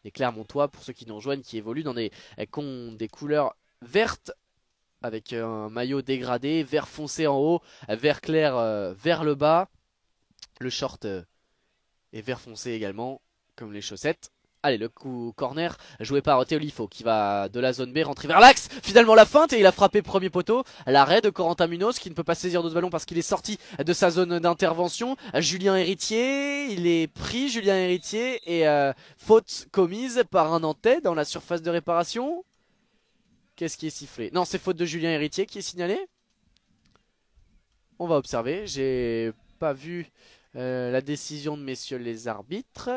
[SPEAKER 1] Les Clermontois, pour ceux qui nous rejoignent, qui évoluent dans des couleurs vertes avec un maillot dégradé, vert foncé en haut, vert clair vers le bas. Le short est vert foncé également, comme les chaussettes. Allez, le coup corner joué par Théo Lifo qui va de la zone B rentrer vers l'axe. Finalement la feinte et il a frappé premier poteau. L'arrêt de Corentin Munoz qui ne peut pas saisir d'autres ballons parce qu'il est sorti de sa zone d'intervention. Julien Héritier, il est pris Julien Héritier et faute commise par un Nantais dans la surface de réparation. Qu'est-ce qui est sifflé? Non, c'est faute de Julien Héritier qui est signalé. On va observer. J'ai pas vu la décision de messieurs les arbitres.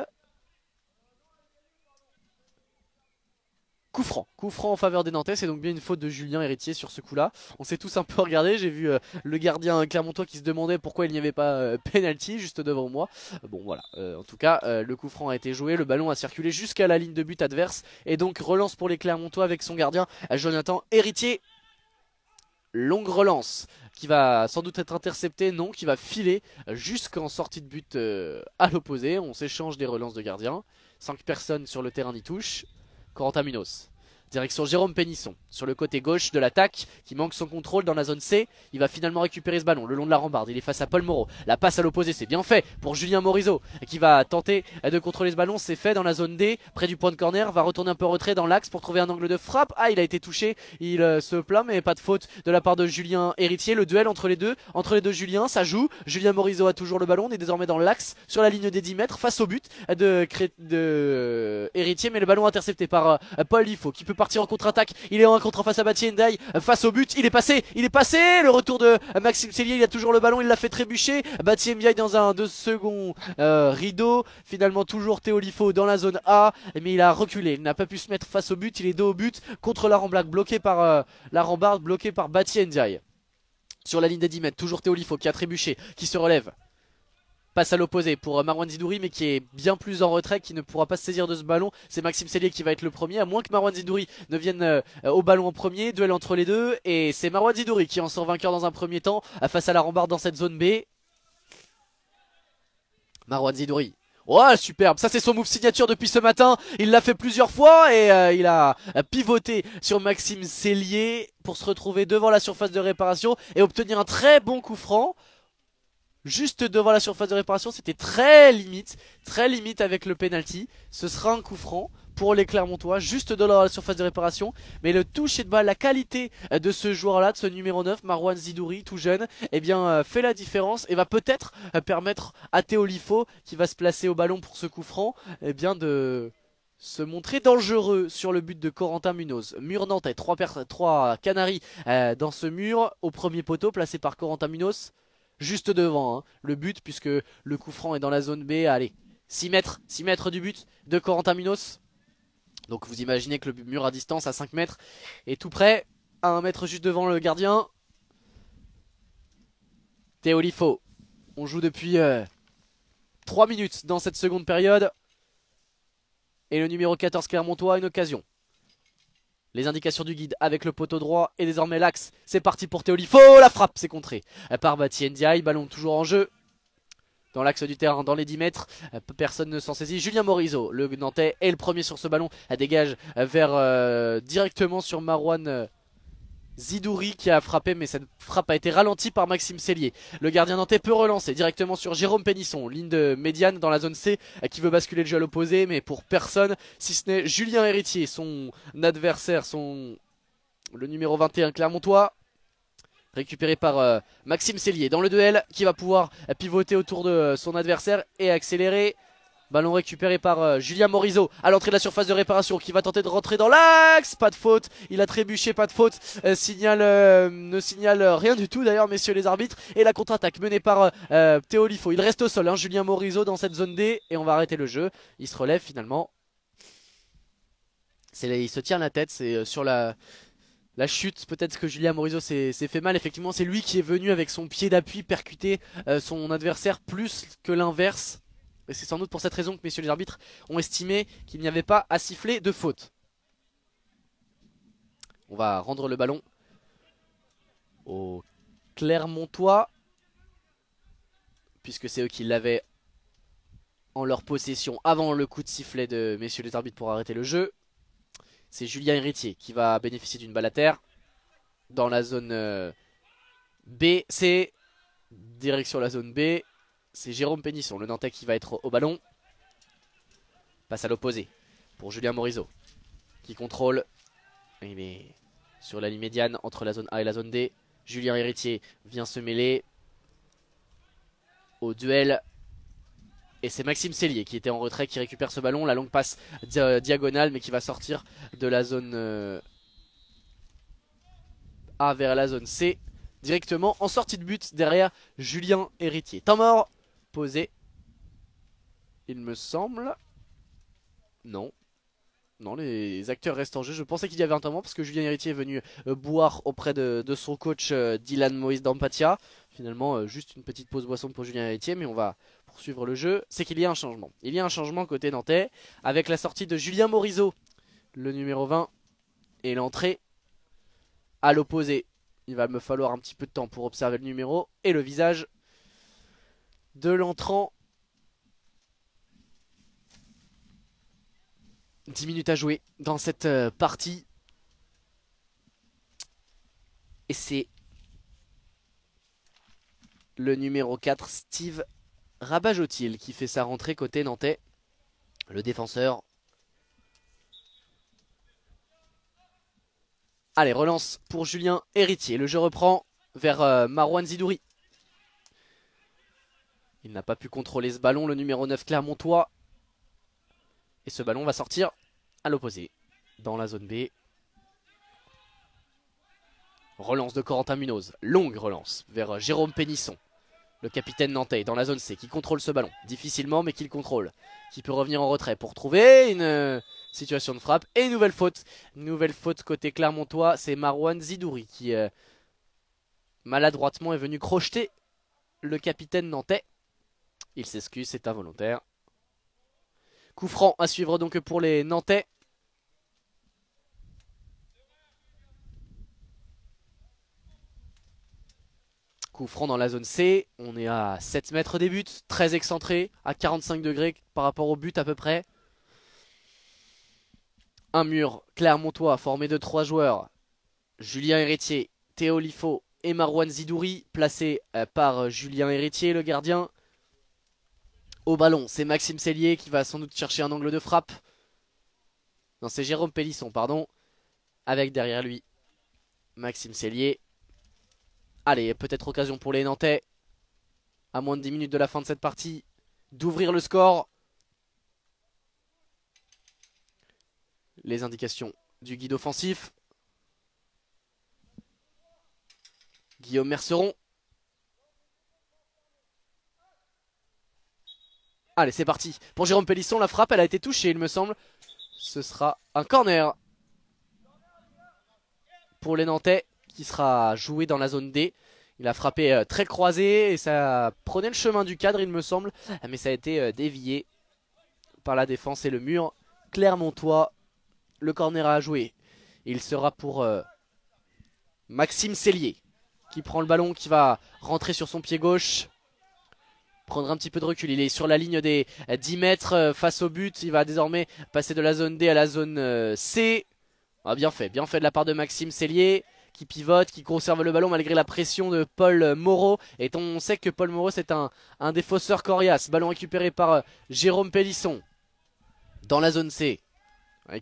[SPEAKER 1] Coup franc en faveur des Nantais, c'est donc bien une faute de Julien Héritier sur ce coup-là. On s'est tous un peu regardé, j'ai vu le gardien clermontois qui se demandait pourquoi il n'y avait pas penalty juste devant moi. Bon voilà, en tout cas le coup franc a été joué, le ballon a circulé jusqu'à la ligne de but adverse et donc relance pour les Clermontois avec son gardien Jonathan Héritier. Longue relance qui va sans doute être interceptée, non, qui va filer jusqu'en sortie de but à l'opposé. On s'échange des relances de gardiens, 5 personnes sur le terrain n'y touchent. Corentin Munoz, direction Jérôme Pénisson, sur le côté gauche de l'attaque, qui manque son contrôle dans la zone C. Il va finalement récupérer ce ballon le long de la rambarde, il est face à Paul Moreau. La passe à l'opposé, c'est bien fait pour Julien Morizot, qui va tenter de contrôler ce ballon. C'est fait dans la zone D, près du point de corner, va retourner un peu en retrait dans l'axe pour trouver un angle de frappe. Ah, il a été touché, il se plaint, mais pas de faute de la part de Julien Héritier. Le duel entre les deux Julien, ça joue. Julien Morizot a toujours le ballon, on est désormais dans l'axe, sur la ligne des 10 mètres, face au but de Héritier, mais le ballon intercepté par Paul Lifo, qui peut partir en contre-attaque. Il est en contre face à Bati Ndiaye, face au but, il est passé, le retour de Maxime Cellier, il a toujours le ballon, il l'a fait trébucher. Bati Ndiaye dans un 2 secondes rideau, finalement toujours Théo Lifo dans la zone A, mais il a reculé, il n'a pas pu se mettre face au but, il est dos au but, contre la rambarde, bloqué par Bati Ndiaye. Sur la ligne des 10 mètres, toujours Théo Lifo qui a trébuché, qui se relève. Passe à l'opposé pour Marouane Zidouri, mais qui est bien plus en retrait, qui ne pourra pas se saisir de ce ballon. C'est Maxime Cellier qui va être le premier, à moins que Marouane Zidouri ne vienne au ballon en premier. Duel entre les deux, et c'est Marouane Zidouri qui en sort vainqueur dans un premier temps, face à la rambarde dans cette zone B. Marouane Zidouri. Oh, superbe, ça c'est son move signature depuis ce matin. Il l'a fait plusieurs fois et il a pivoté sur Maxime Cellier pour se retrouver devant la surface de réparation et obtenir un très bon coup franc. juste devant la surface de réparation. C'était très limite avec le penalty. Ce sera un coup franc pour les Clermontois, juste devant la surface de réparation. Mais le toucher de balle, la qualité de ce joueur-là, de ce numéro 9, Marouane Zidouri, tout jeune, eh bien, fait la différence et va peut-être permettre à Théo Lifo, qui va se placer au ballon pour ce coup franc, eh bien, de se montrer dangereux sur le but de Corentin Munoz. Mur nantais, 3 Canaries dans ce mur, au premier poteau, placé par Corentin Munoz, juste devant le but, puisque le coup franc est dans la zone B. Allez, 6 mètres du but de Corentin Munoz. Donc vous imaginez que le mur à distance, à 5 mètres, est tout près, à 1 mètre juste devant le gardien. Théo Lifo, on joue depuis 3 minutes dans cette seconde période. Et le numéro 14 Clermontois a une occasion. Les indications du guide avec le poteau droit et désormais l'axe. C'est parti pour Théo Lifo. La frappe, c'est contré par Bati Ndiaye. Ballon toujours en jeu. Dans l'axe du terrain, dans les 10 mètres. Personne ne s'en saisit. Julien Morizot, le Nantais, est le premier sur ce ballon. Elle dégage vers directement sur Marouane Zidouri qui a frappé, mais cette frappe a été ralentie par Maxime Cellier. Le gardien nantais peut relancer directement sur Jérôme Pénisson, ligne de médiane dans la zone C, qui veut basculer le jeu à l'opposé, mais pour personne, si ce n'est Julien Héritier, son adversaire, le numéro 21 Clermontois, récupéré par Maxime Cellier dans le duel, qui va pouvoir pivoter autour de son adversaire et accélérer. Ballon récupéré par Julien Morizot à l'entrée de la surface de réparation, qui va tenter de rentrer dans l'axe. Pas de faute, il a trébuché, pas de faute. Ne signale rien du tout d'ailleurs, messieurs les arbitres. Et la contre-attaque menée par Théo Lifo. Il reste au sol, Julien Morizot dans cette zone D. Et on va arrêter le jeu. Il se relève finalement. Il se tient la tête, c'est sur la chute. Peut-être que Julien Morizot s'est fait mal. Effectivement, c'est lui qui est venu avec son pied d'appui percuter son adversaire plus que l'inverse. Et c'est sans doute pour cette raison que messieurs les arbitres ont estimé qu'il n'y avait pas à siffler de faute. On va rendre le ballon aux Clermontois, puisque c'est eux qui l'avaient en leur possession avant le coup de sifflet de messieurs les arbitres pour arrêter le jeu. C'est Julien Héritier qui va bénéficier d'une balle à terre dans la zone B, C, direction la zone B. C'est Jérôme Pénisson, le Nantais, qui va être au ballon. Passe à l'opposé pour Julien Morizot, qui contrôle. Il est sur la ligne médiane entre la zone A et la zone D. Julien Héritier vient se mêler au duel. Et c'est Maxime Cellier qui était en retrait qui récupère ce ballon. La longue passe diagonale, mais qui va sortir de la zone A vers la zone C. Directement en sortie de but derrière Julien Héritier. Temps mort posé, il me semble. Non. Non, les acteurs restent en jeu. Je pensais qu'il y avait un temps mort parce que Julien Héritier est venu boire auprès de son coach Dylan Moïse Dampatia. Finalement, juste une petite pause boisson pour Julien Héritier, mais on va poursuivre le jeu. C'est qu'il y a un changement. Il y a un changement côté nantais avec la sortie de Julien Morizot, le numéro 20, et l'entrée à l'opposé. Il va me falloir un petit peu de temps pour observer le numéro et le visage de l'entrant. 10 minutes à jouer dans cette partie. Et c'est le numéro 4, Steve Rabajotil, qui fait sa rentrée côté nantais. Le défenseur. Allez, relance pour Julien Héritier. Le jeu reprend vers Marouane Zidouri. Il n'a pas pu contrôler ce ballon, le numéro 9 Clermontois. Et ce ballon va sortir à l'opposé, dans la zone B. Relance de Corentin Munoz, longue relance vers Jérôme Pénisson, le capitaine nantais, dans la zone C, qui contrôle ce ballon, difficilement mais qui le contrôle, qui peut revenir en retrait pour trouver une situation de frappe. Et nouvelle faute côté Clermontois, c'est Marouane Zidouri qui maladroitement est venu crocheter le capitaine nantais. Il s'excuse, c'est involontaire. Coup franc à suivre donc pour les Nantais. Coup franc dans la zone C. On est à 7 mètres des buts. Très excentré. À 45 degrés par rapport au but à peu près. Un mur Clermontois formé de 3 joueurs. Julien Héritier, Théo Lifo et Marouane Zidouri, placé par Julien Héritier, le gardien. Au ballon, c'est Maxime Cellier qui va sans doute chercher un angle de frappe. Non, c'est Jérôme Pélisson, pardon. Avec derrière lui Maxime Cellier. Allez, peut-être occasion pour les Nantais, à moins de 10 minutes de la fin de cette partie, d'ouvrir le score. Les indications du guide offensif. Guillaume Merceron. Allez, c'est parti. Pour Jérôme Pélisson, la frappe, elle a été touchée, il me semble. Ce sera un corner pour les Nantais qui sera joué dans la zone D. Il a frappé très croisé et ça prenait le chemin du cadre, il me semble. Mais ça a été dévié par la défense et le mur clermontois. Le corner à jouer. Il sera pour Maxime Cellier qui prend le ballon, qui va rentrer sur son pied gauche. Prendre un petit peu de recul. Il est sur la ligne des 10 mètres face au but. Il va désormais passer de la zone D à la zone C. Ah, bien fait de la part de Maxime Cellier qui pivote, qui conserve le ballon malgré la pression de Paul Moreau. Et on sait que Paul Moreau c'est un défausseur coriace. Ballon récupéré par Jérôme Pélisson dans la zone C.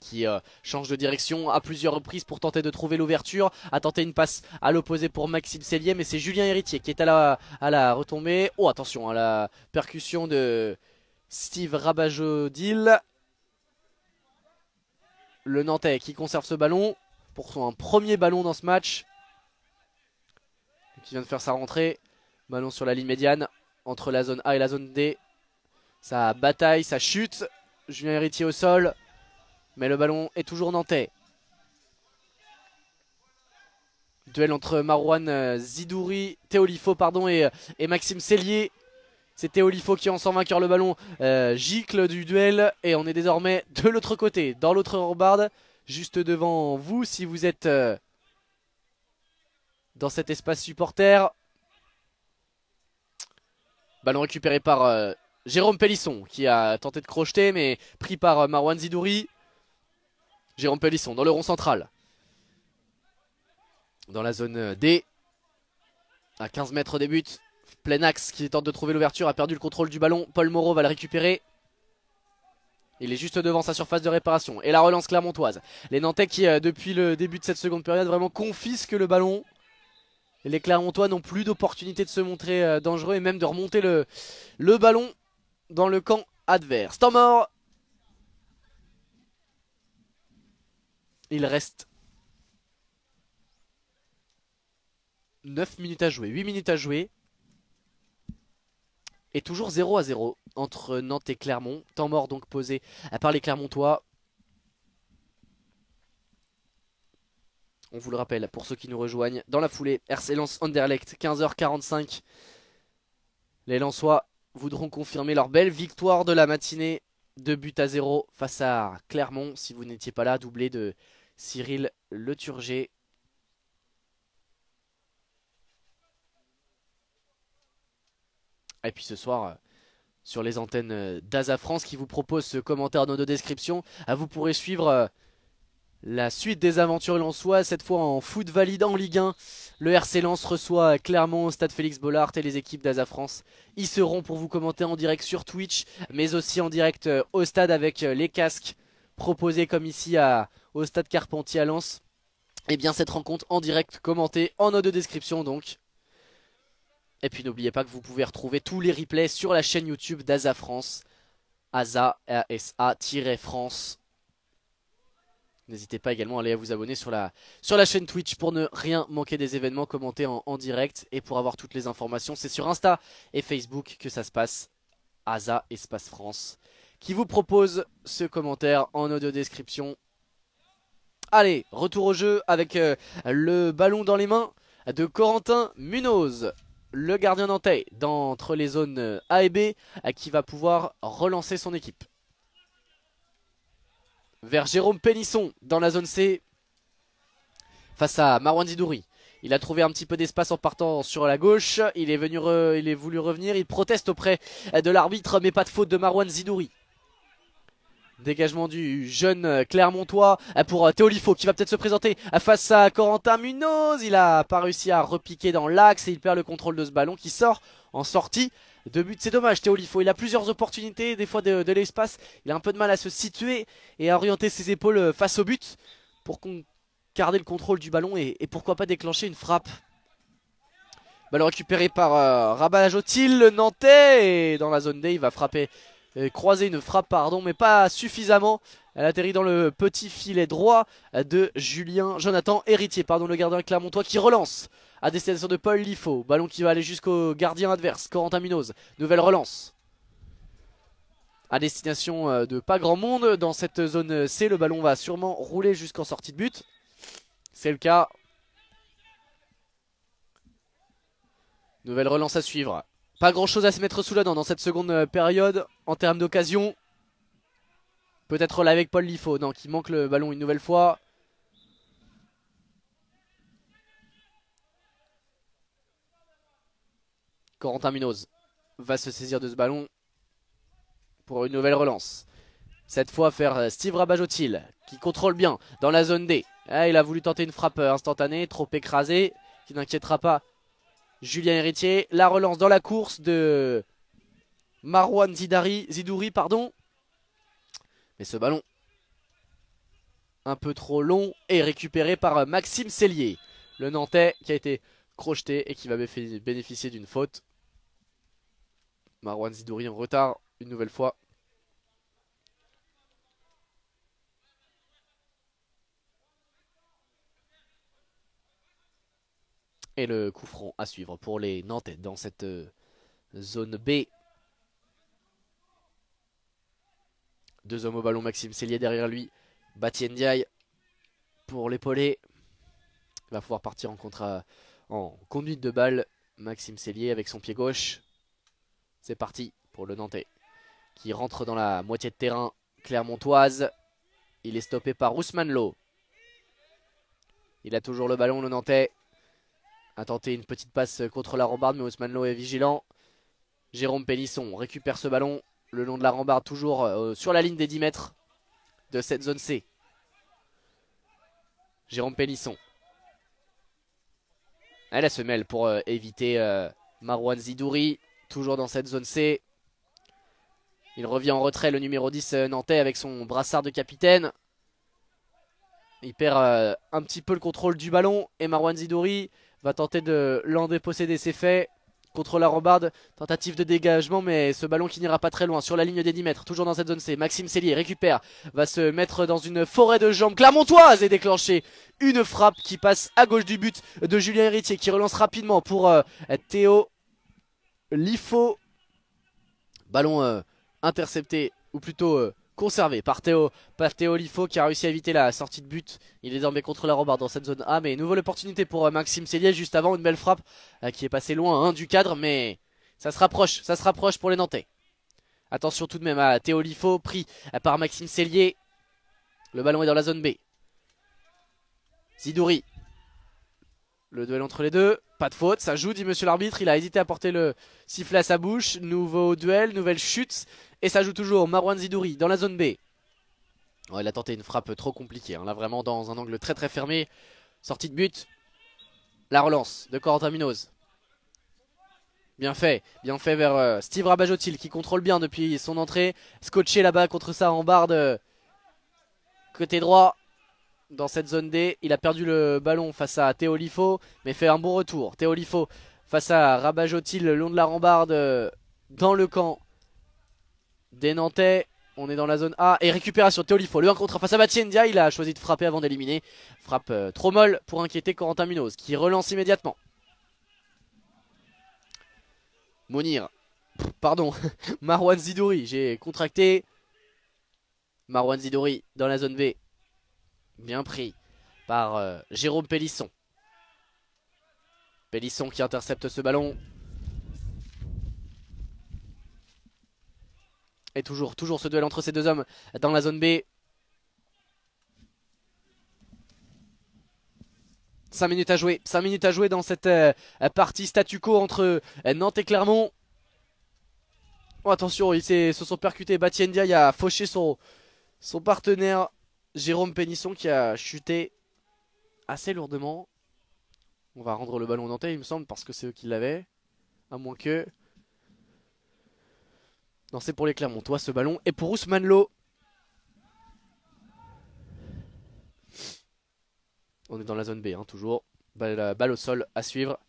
[SPEAKER 1] Qui change de direction à plusieurs reprises pour tenter de trouver l'ouverture, a tenté une passe à l'opposé pour Maxime Cellier, mais c'est Julien Héritier qui est à la retombée. Oh, attention à la percussion de Steve Rabajodil. Le Nantais qui conserve ce ballon pour son premier ballon dans ce match, qui vient de faire sa rentrée. Ballon sur la ligne médiane entre la zone A et la zone D. Ça bataille, ça chute. Julien Héritier au sol. Mais le ballon est toujours nantais. Duel entre Marouane Zidouri, Théolifo pardon, et Maxime Cellier. C'est Théolifo qui en sort vainqueur. Le ballon gicle du duel. Et on est désormais de l'autre côté, dans l'autre rambarde, juste devant vous si vous êtes dans cet espace supporter. Ballon récupéré par Jérôme Pélisson qui a tenté de crocheter mais pris par Marouane Zidouri. Jérôme Pélisson dans le rond central. Dans la zone D. À 15 mètres des buts. Plein axe qui tente de trouver l'ouverture. A perdu le contrôle du ballon. Paul Moreau va le récupérer. Il est juste devant sa surface de réparation. Et la relance clermontoise. Les Nantais qui depuis le début de cette seconde période vraiment confisquent le ballon. Et les Clermontois n'ont plus d'opportunité de se montrer dangereux. Et même de remonter le ballon dans le camp adverse. Temps mort. Il reste 9 minutes à jouer, 8 minutes à jouer. Et toujours 0-0 entre Nantes et Clermont. Temps mort donc posé par les Clermontois. On vous le rappelle pour ceux qui nous rejoignent. Dans la foulée, RC Lens Anderlecht, 15h45. Les Lensois voudront confirmer leur belle victoire de la matinée. 2-0 face à Clermont. Si vous n'étiez pas là, doublé de Cyril Le Turgé. Et puis ce soir, sur les antennes d'Asa France qui vous propose ce commentaire dans nos descriptions, vous pourrez suivre la suite des aventures lensoises, cette fois en foot valide en Ligue 1. Le RC Lens reçoit Clermont au stade Félix Bollard et les équipes d'Asa France y seront pour vous commenter en direct sur Twitch, mais aussi en direct au stade avec les casques proposés comme ici au stade Carpentier à Lens. Et bien cette rencontre en direct commentée en note de description donc. Et puis n'oubliez pas que vous pouvez retrouver tous les replays sur la chaîne YouTube d'Asa France. Asa, A-S-A-France. N'hésitez pas également à aller vous abonner sur la chaîne Twitch pour ne rien manquer des événements commentés en direct. Et pour avoir toutes les informations, c'est sur Insta et Facebook que ça se passe. Asa Espace France qui vous propose ce commentaire en audio description. Allez, retour au jeu avec le ballon dans les mains de Corentin Munoz, le gardien nantais d'entre les zones A et B, qui va pouvoir relancer son équipe. Vers Jérôme Pélisson dans la zone C face à Marouane Zidouri. Il a trouvé un petit peu d'espace en partant sur la gauche. Il est voulu revenir. Il proteste auprès de l'arbitre, mais pas de faute de Marouane Zidouri. Dégagement du jeune Clermontois pour Théolifo qui va peut-être se présenter face à Corentin Munoz. Il a pas réussi à repiquer dans l'axe et il perd le contrôle de ce ballon qui sort en sortie de but. C'est dommage, Théolifo, il a plusieurs opportunités, des fois de l'espace. Il a un peu de mal à se situer et à orienter ses épaules face au but pour garder le contrôle du ballon et pourquoi pas déclencher une frappe. Ballon récupéré par Rabajotil, le Nantais, et dans la zone D il va frapper. Croiser une frappe pardon mais pas suffisamment. Elle atterrit dans le petit filet droit de Jonathan Héritier pardon, le gardien clermontois qui relance à destination de Paul Lifo. Ballon qui va aller jusqu'au gardien adverse, Corentin Munoz. Nouvelle relance à destination de pas grand monde dans cette zone C. Le ballon va sûrement rouler jusqu'en sortie de but. C'est le cas. Nouvelle relance à suivre. Pas grand chose à se mettre sous la dent dans cette seconde période en termes d'occasion. Peut-être là avec Paul Lifo. Non, qui manque le ballon une nouvelle fois. Corentin Munoz va se saisir de ce ballon pour une nouvelle relance. Cette fois faire Steve Rabajotil qui contrôle bien dans la zone D. Ah, il a voulu tenter une frappe instantanée, trop écrasée, qui n'inquiétera pas Julien Héritier. La relance dans la course de Marouane Zidouri pardon. Mais ce ballon un peu trop long est récupéré par Maxime Cellier, le Nantais qui a été crocheté et qui va bénéficier d'une faute. Marouane Zidouri en retard une nouvelle fois. Et le coup franc à suivre pour les Nantais dans cette zone B. Deux hommes au ballon, Maxime Cellier derrière lui. Bati Ndiaye pour l'épauler. Il va pouvoir partir en conduite de balle. Maxime Cellier avec son pied gauche. C'est parti pour le Nantais qui rentre dans la moitié de terrain clermontoise. Il est stoppé par Ousmane Lo. Il a toujours le ballon, le Nantais. A tenté une petite passe contre la rambarde, mais Ousmane Lo est vigilant. Jérôme Pélisson récupère ce ballon le long de la rambarde, toujours sur la ligne des 10 mètres de cette zone C. Jérôme Pélisson. Elle se mêle pour éviter Marouane Zidouri, toujours dans cette zone C. Il revient en retrait, le numéro 10 nantais avec son brassard de capitaine. Il perd un petit peu le contrôle du ballon et Marouane Zidouri va tenter de l'en déposséder, c'est fait. Contre la rambarde, tentative de dégagement, mais ce ballon qui n'ira pas très loin sur la ligne des 10 mètres, toujours dans cette zone C. Maxime Cellier récupère, va se mettre dans une forêt de jambes clermontoise et déclencher une frappe qui passe à gauche du but de Julien Héritier qui relance rapidement pour Théo Lifo. Ballon intercepté, ou plutôt conservé par Théo Lifo qui a réussi à éviter la sortie de but. Il est désormais contre la rambarde dans cette zone A, mais nouvelle opportunité pour Maxime Cellier juste avant une belle frappe qui est passée loin du cadre, mais ça se rapproche pour les Nantais. Attention tout de même à Théo Lifo pris par Maxime Cellier. Le ballon est dans la zone B. Zidouri. Le duel entre les deux, pas de faute, ça joue dit monsieur l'arbitre, il a hésité à porter le sifflet à sa bouche. Nouveau duel, nouvelle chute. Et ça joue toujours Marouane Zidouri dans la zone B. Oh, il a tenté une frappe trop compliquée, hein, là vraiment dans un angle très très fermé. Sortie de but. La relance de Corentin Munoz. Bien fait vers Steve Rabajotil qui contrôle bien depuis son entrée. Scotché là-bas contre sa rambarde. Côté droit. Dans cette zone D, il a perdu le ballon face à Théo Lifo, mais fait un bon retour. Théo Lifo face à Rabajotil le long de la rambarde dans le camp des Nantais. On est dans la zone A et récupération Théo Lifo. Le 1 contre face à Bati Ndiaye, il a choisi de frapper avant d'éliminer. Frappe trop molle pour inquiéter Corentin Munoz qui relance immédiatement. Marouane Zidouri, j'ai contracté. Marouane Zidouri dans la zone B. Bien pris par Jérôme Pélisson. Pélisson qui intercepte ce ballon. Et toujours ce duel entre ces deux hommes dans la zone B. 5 minutes à jouer. 5 minutes à jouer dans cette partie statu quo entre Nantes et Clermont. Oh, attention, se sont percutés. Bati Ndiaye a fauché son Son partenaire Jérôme Pénisson qui a chuté assez lourdement. On va rendre le ballon nantais il me semble parce que c'est eux qui l'avaient. À moins que... Non, c'est pour les Clermontois ce ballon. Et pour Ousmane Lo. On est dans la zone B, hein, toujours. Balle au sol à suivre.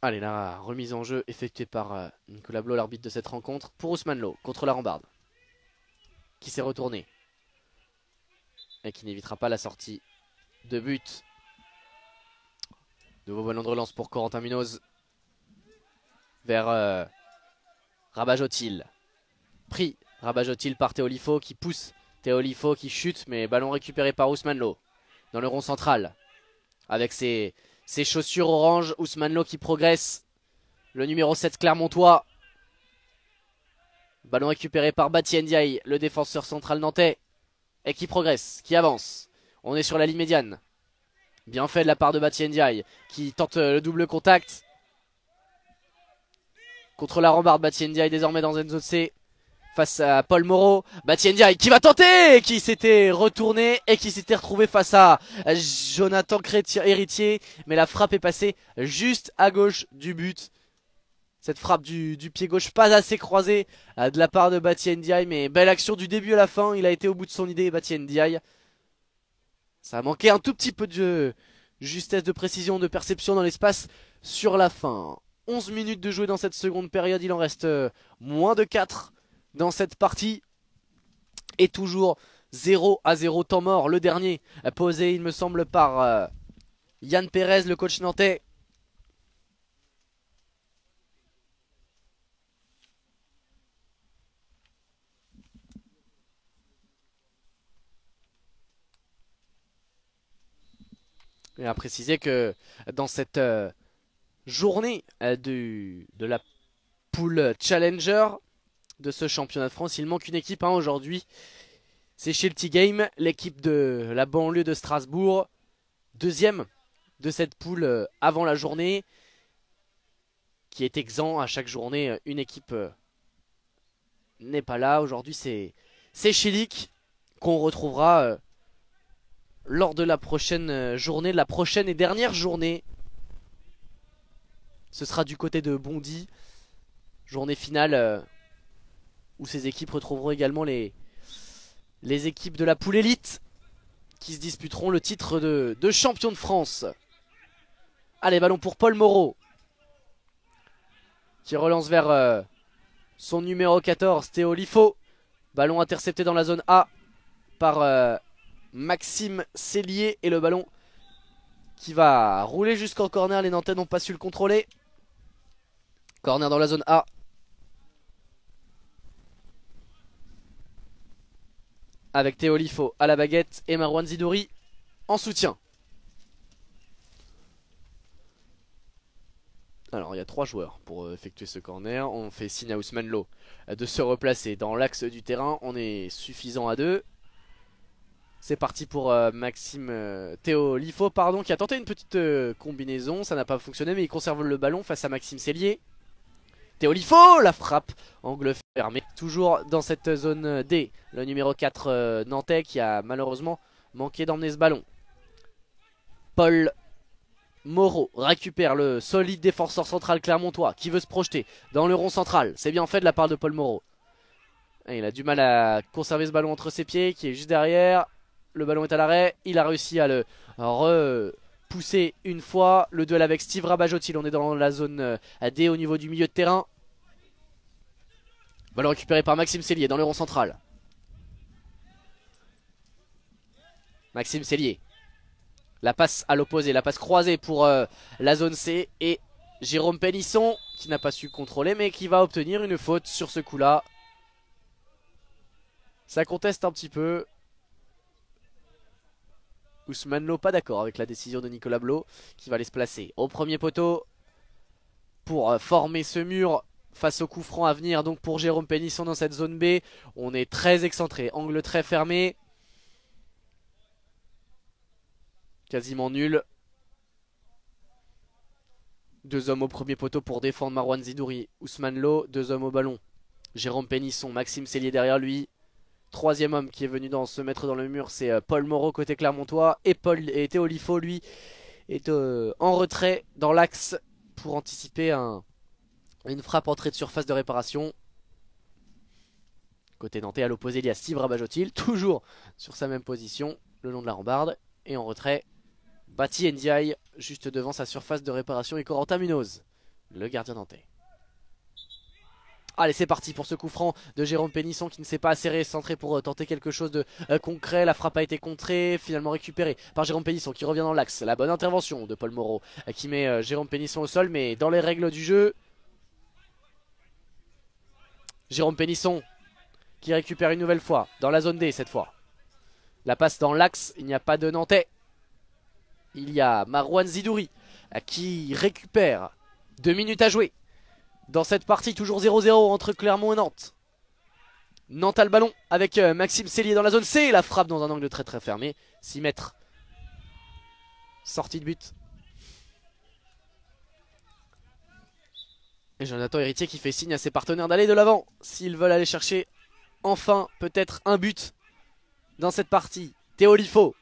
[SPEAKER 1] Allez, la remise en jeu effectuée par Nicolas Blo, l'arbitre de cette rencontre. Pour Ousmane Lo, contre la rambarde. Qui s'est retourné. Et qui n'évitera pas la sortie de but. Nouveau ballon de relance pour Corentin Munoz. Vers Rabajotil. Pris Rabajotil par Théolifo qui pousse. Théolifo qui chute, mais ballon récupéré par Ousmane Lo. Dans le rond central. Avec ses chaussures orange. Ousmane Lo qui progresse. Le numéro 7 Clermontois. Ballon récupéré par Bati Ndiaye, le défenseur central nantais. Et qui progresse, qui avance. On est sur la ligne médiane. Bien fait de la part de Bati Ndiaye, qui tente le double contact. Contre la rambarde, Bati Ndiaye désormais dans une zone C. Face à Paul Moreau. Bati Ndiaye qui va tenter, qui s'était retourné et qui s'était retrouvé face à Jonathan Héritier. Mais la frappe est passée juste à gauche du but. Cette frappe du pied gauche pas assez croisée de la part de Bati Ndiaye. Mais belle action du début à la fin. Il a été au bout de son idée, Bati Ndiaye. Ça a manqué un tout petit peu de justesse, de précision, de perception dans l'espace sur la fin. 11 minutes de jouer dans cette seconde période. Il en reste moins de 4 dans cette partie. Et toujours 0-0 temps mort. Le dernier posé il me semble par Yann Pérez, le coach nantais. Et à préciser que dans cette journée de la poule Challenger de ce championnat de France, il manque une équipe aujourd'hui. C'est Shelty Game, l'équipe de la banlieue de Strasbourg. Deuxième de cette poule avant la journée. Qui est exempt à chaque journée. Une équipe n'est pas là. Aujourd'hui c'est Chilik qu'on retrouvera lors de la prochaine journée, de la prochaine et dernière journée. Ce sera du côté de Bondy. Journée finale où ces équipes retrouveront également les équipes de la poule élite qui se disputeront le titre de champion de France. Allez, ballon pour Paul Moreau qui relance vers son numéro 14, Théolifo. Ballon intercepté dans la zone A par Maxime Cellier. Et le ballon qui va rouler jusqu'en corner. Les Nantais n'ont pas su le contrôler. Corner dans la zone A. Avec Théolifo à la baguette et Marouane Zidouri en soutien. Alors il y a 3 joueurs pour effectuer ce corner. On fait signe à Ousmane Lo de se replacer dans l'axe du terrain. On est suffisant à 2. C'est parti pour Maxime Théolifo pardon, qui a tenté une petite combinaison. Ça n'a pas fonctionné mais il conserve le ballon face à Maxime Cellier. Théolifo, la frappe, angle fermé. Toujours dans cette zone D, le numéro 4 nantais qui a malheureusement manqué d'emmener ce ballon. Paul Moreau récupère le solide défenseur central clermontois qui veut se projeter dans le rond central. C'est bien fait de la part de Paul Moreau. Et il a du mal à conserver ce ballon entre ses pieds qui est juste derrière. Le ballon est à l'arrêt. Il a réussi à le repousser une fois. Le duel avec Steve Rabajotil. On est dans la zone D au niveau du milieu de terrain. Ballon récupéré par Maxime Cellier dans le rond central. Maxime Cellier. La passe à l'opposé, la passe croisée pour la zone C. Et Jérôme Pénisson qui n'a pas su contrôler mais qui va obtenir une faute sur ce coup là. Ça conteste un petit peu. Ousmane Lo pas d'accord avec la décision de Nicolas Blo qui va aller se placer au premier poteau pour former ce mur face au coup franc à venir. Donc pour Jérôme Pénisson dans cette zone B. On est très excentré, angle très fermé. Quasiment nul. 2 hommes au premier poteau pour défendre Marouane Zidouri. Ousmane Lo, 2 hommes au ballon. Jérôme Pénisson, Maxime Cellier derrière lui. 3e homme qui est venu se mettre dans le mur, c'est Paul Moreau côté Clermontois. Et Théo Lifo, lui, est en retrait dans l'axe pour anticiper une frappe entrée de surface de réparation. Côté nantais, à l'opposé, il y a Steve Rabajotil, toujours sur sa même position, le long de la rambarde. Et en retrait, Bati Ndiaye, juste devant sa surface de réparation, et Corentin Munoz, le gardien nantais. Allez, c'est parti pour ce coup franc de Jérôme Pénisson qui ne s'est pas assez centré pour tenter quelque chose de concret. La frappe a été contrée, finalement récupérée par Jérôme Pénisson qui revient dans l'axe. La bonne intervention de Paul Moreau qui met Jérôme Pénisson au sol, mais dans les règles du jeu. Jérôme Pénisson qui récupère une nouvelle fois dans la zone D cette fois. La passe dans l'axe, il n'y a pas de Nantais. Il y a Marouane Zidouri qui récupère. 2 minutes à jouer dans cette partie, toujours 0-0 entre Clermont et Nantes. Nantes a le ballon avec Maxime Cellier dans la zone C. La frappe dans un angle très très fermé. 6 mètres. Sortie de but. Et Jonathan Héritier qui fait signe à ses partenaires d'aller de l'avant s'ils veulent aller chercher enfin peut-être un but dans cette partie. Théo Lifo.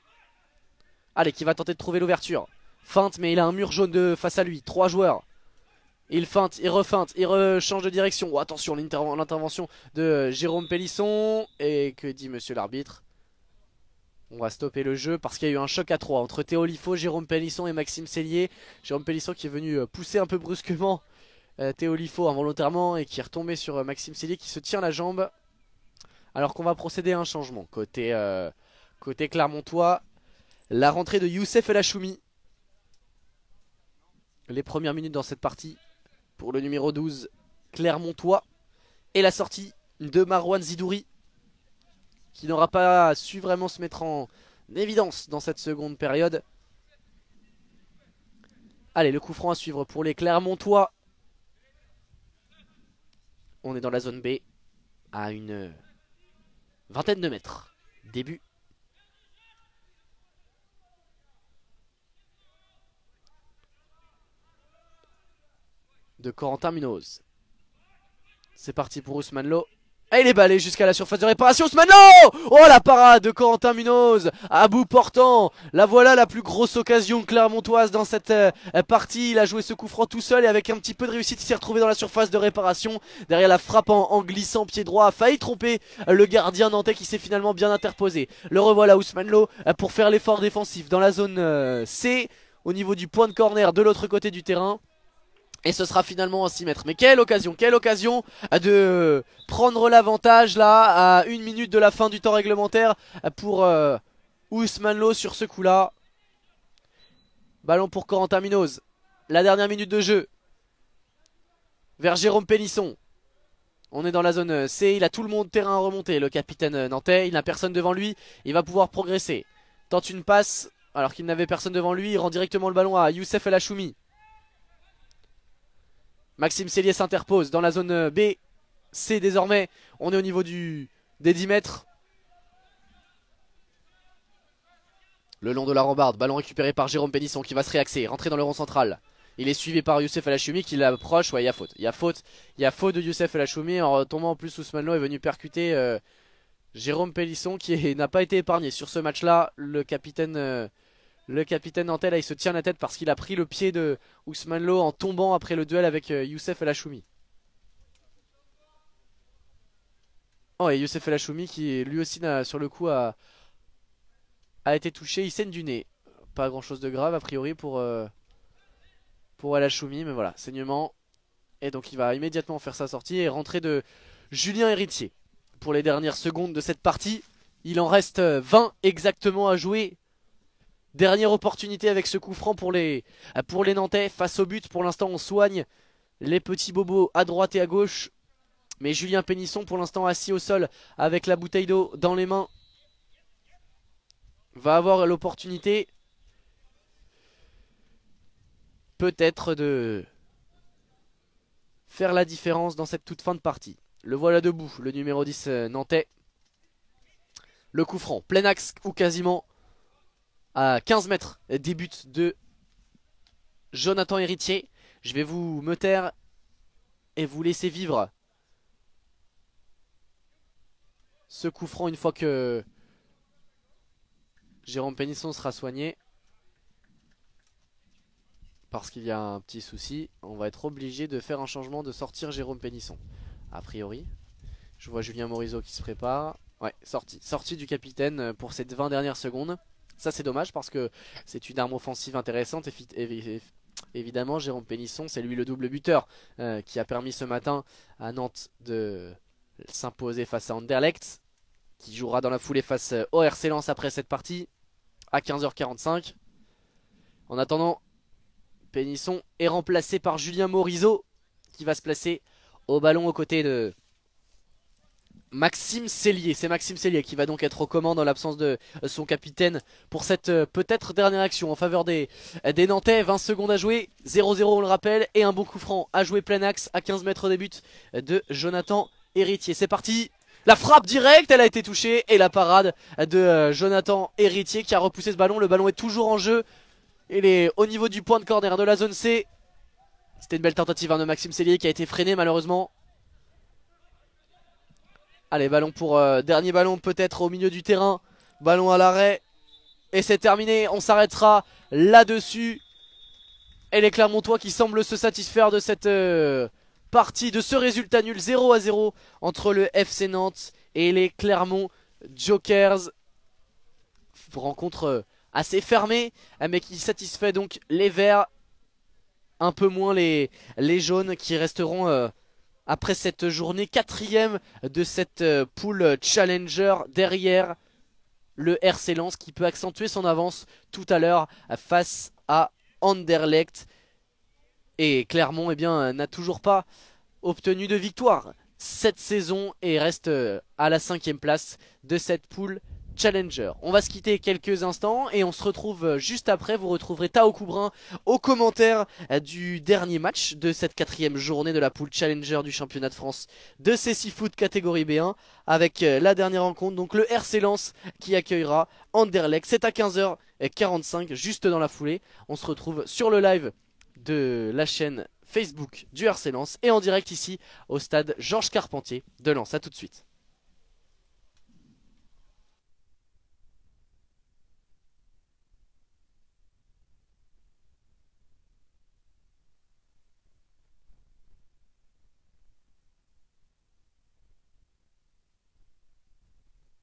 [SPEAKER 1] Allez, qui va tenter de trouver l'ouverture. Feinte, mais il a un mur jaune face à lui. 3 joueurs. Il feinte, il refeinte, il rechange de direction. Oh, attention, l'intervention de Jérôme Pénisson. Et que dit monsieur l'arbitre? On va stopper le jeu parce qu'il y a eu un choc à 3 entre Théo Lifo, Jérôme Pénisson et Maxime Cellier. Jérôme Pénisson qui est venu pousser un peu brusquement Théo Lifo involontairement et qui est retombé sur Maxime Cellier qui se tient la jambe. Alors qu'on va procéder à un changement. Côté Clermontois, la rentrée de Youssef El Achoumi. Les premières minutes dans cette partie pour le numéro 12 Clermontois. Et la sortie de Marouane Zidouri qui n'aura pas su vraiment se mettre en évidence dans cette seconde période. Allez, le coup franc à suivre pour les Clermontois. On est dans la zone B à une vingtaine de mètres. Début. De Corentin Munoz. C'est parti pour Ousmane Lo. Et il est balayé jusqu'à la surface de réparation. Ousmane Lo. Oh, la parade de Corentin Munoz à bout portant. La voilà la plus grosse occasion clermontoise dans cette partie. Il a joué ce coup franc tout seul et avec un petit peu de réussite il s'est retrouvé dans la surface de réparation. Derrière la frappe en glissant pied droit, a failli tromper le gardien nantais qui s'est finalement bien interposé. Le revoilà Ousmane Lo pour faire l'effort défensif dans la zone C, au niveau du point de corner de l'autre côté du terrain. Et ce sera finalement en 6 mètres. Mais quelle occasion de prendre l'avantage là à 1 minute de la fin du temps réglementaire pour Ousmane Lo sur ce coup là. Ballon pour Corentin Munoz. La dernière minute de jeu. Vers Jérôme Pénisson. On est dans la zone C, il a tout le monde terrain à remonter. Le capitaine nantais, il n'a personne devant lui. Il va pouvoir progresser. Tente une passe alors qu'il n'avait personne devant lui. Il rend directement le ballon à Youssef El Achoumi. Maxime Cellier s'interpose dans la zone B. C désormais. On est au niveau des 10 mètres. Le long de la rambarde. Ballon récupéré par Jérôme Pénisson qui va se réaxer. Rentrer dans le rond central. Il est suivi par Youssef El Achoumi qui l'approche. Ouais, il y a faute. Il y a faute de Youssef El Achoumi. En tombant en plus, Ousmane Lo est venu percuter Jérôme Pénisson qui n'a pas été épargné sur ce match-là. Le capitaine nantais là il se tient la tête parce qu'il a pris le pied de Ousmane Lo en tombant après le duel avec Youssef El Achoumi. Oh, et Youssef El Achoumi qui lui aussi sur le coup a été touché, il saigne du nez. Pas grand chose de grave a priori pour El Achoumi, mais voilà, saignement. Et donc il va immédiatement faire sa sortie et rentrer de Julien Héritier pour les dernières secondes de cette partie. Il en reste 20 exactement à jouer. Dernière opportunité avec ce coup franc pour les Nantais face au but. Pour l'instant on soigne les petits bobos à droite et à gauche. Mais Julien Pénisson pour l'instant assis au sol avec la bouteille d'eau dans les mains va avoir l'opportunité peut-être de faire la différence dans cette toute fin de partie. Le voilà debout, le numéro 10 nantais. Le coup franc, plein axe ou quasiment à 15 mètres des buts de Jonathan Héritier. Je vais vous me taire et vous laisser vivre ce coup franc une fois que Jérôme Pénisson sera soigné. Parce qu'il y a un petit souci, on va être obligé de faire un changement, de sortir Jérôme Pénisson. A priori, je vois Julien Morizot qui se prépare. Ouais, sortie du capitaine pour ces 20 dernières secondes. Ça c'est dommage parce que c'est une arme offensive intéressante. Évidemment, Jérôme Pénisson, c'est lui le double buteur qui a permis ce matin à Nantes de s'imposer face à Anderlecht, qui jouera dans la foulée face au RC Lens après cette partie à 15h45. En attendant, Pénisson est remplacé par Julien Morizot qui va se placer au ballon aux côtés de Maxime Cellier. C'est Maxime Cellier qui va donc être aux commandes en l'absence de son capitaine pour cette peut-être dernière action en faveur des Nantais. 20 secondes à jouer, 0-0 on le rappelle, et un bon coup franc à jouer plein axe à 15 mètres des buts de Jonathan Héritier. C'est parti, la frappe directe, elle a été touchée, et la parade de Jonathan Héritier qui a repoussé ce ballon. Le ballon est toujours en jeu, il est au niveau du point de corner de la zone C. C'était une belle tentative de Maxime Cellier qui a été freiné malheureusement. Allez, ballon pour dernier ballon peut-être au milieu du terrain. Ballon à l'arrêt. Et c'est terminé, on s'arrêtera là-dessus. Et les Clermontois qui semblent se satisfaire de cette partie, de ce résultat nul 0-0 entre le FC Nantes et les Clermont Jokers. Rencontre assez fermée, mais qui satisfait donc les Verts. Un peu moins les jaunes qui resteront après cette journée 4ème de cette poule Challenger derrière le RC Lens qui peut accentuer son avance tout à l'heure face à Anderlecht. Et Clermont eh bien n'a toujours pas obtenu de victoire cette saison et reste à la 5ème place de cette poule Challenger. On va se quitter quelques instants et on se retrouve juste après. Vous retrouverez Tao Coubrin au commentaire du dernier match de cette 4ème journée de la poule Challenger du championnat de France de CC Foot catégorie B1 avec la dernière rencontre, donc le RC Lens qui accueillera Anderlecht. C'est à 15h45 juste dans la foulée. On se retrouve sur le live de la chaîne Facebook du RC Lens et en direct ici au stade Georges Carpentier de Lens. A tout de suite.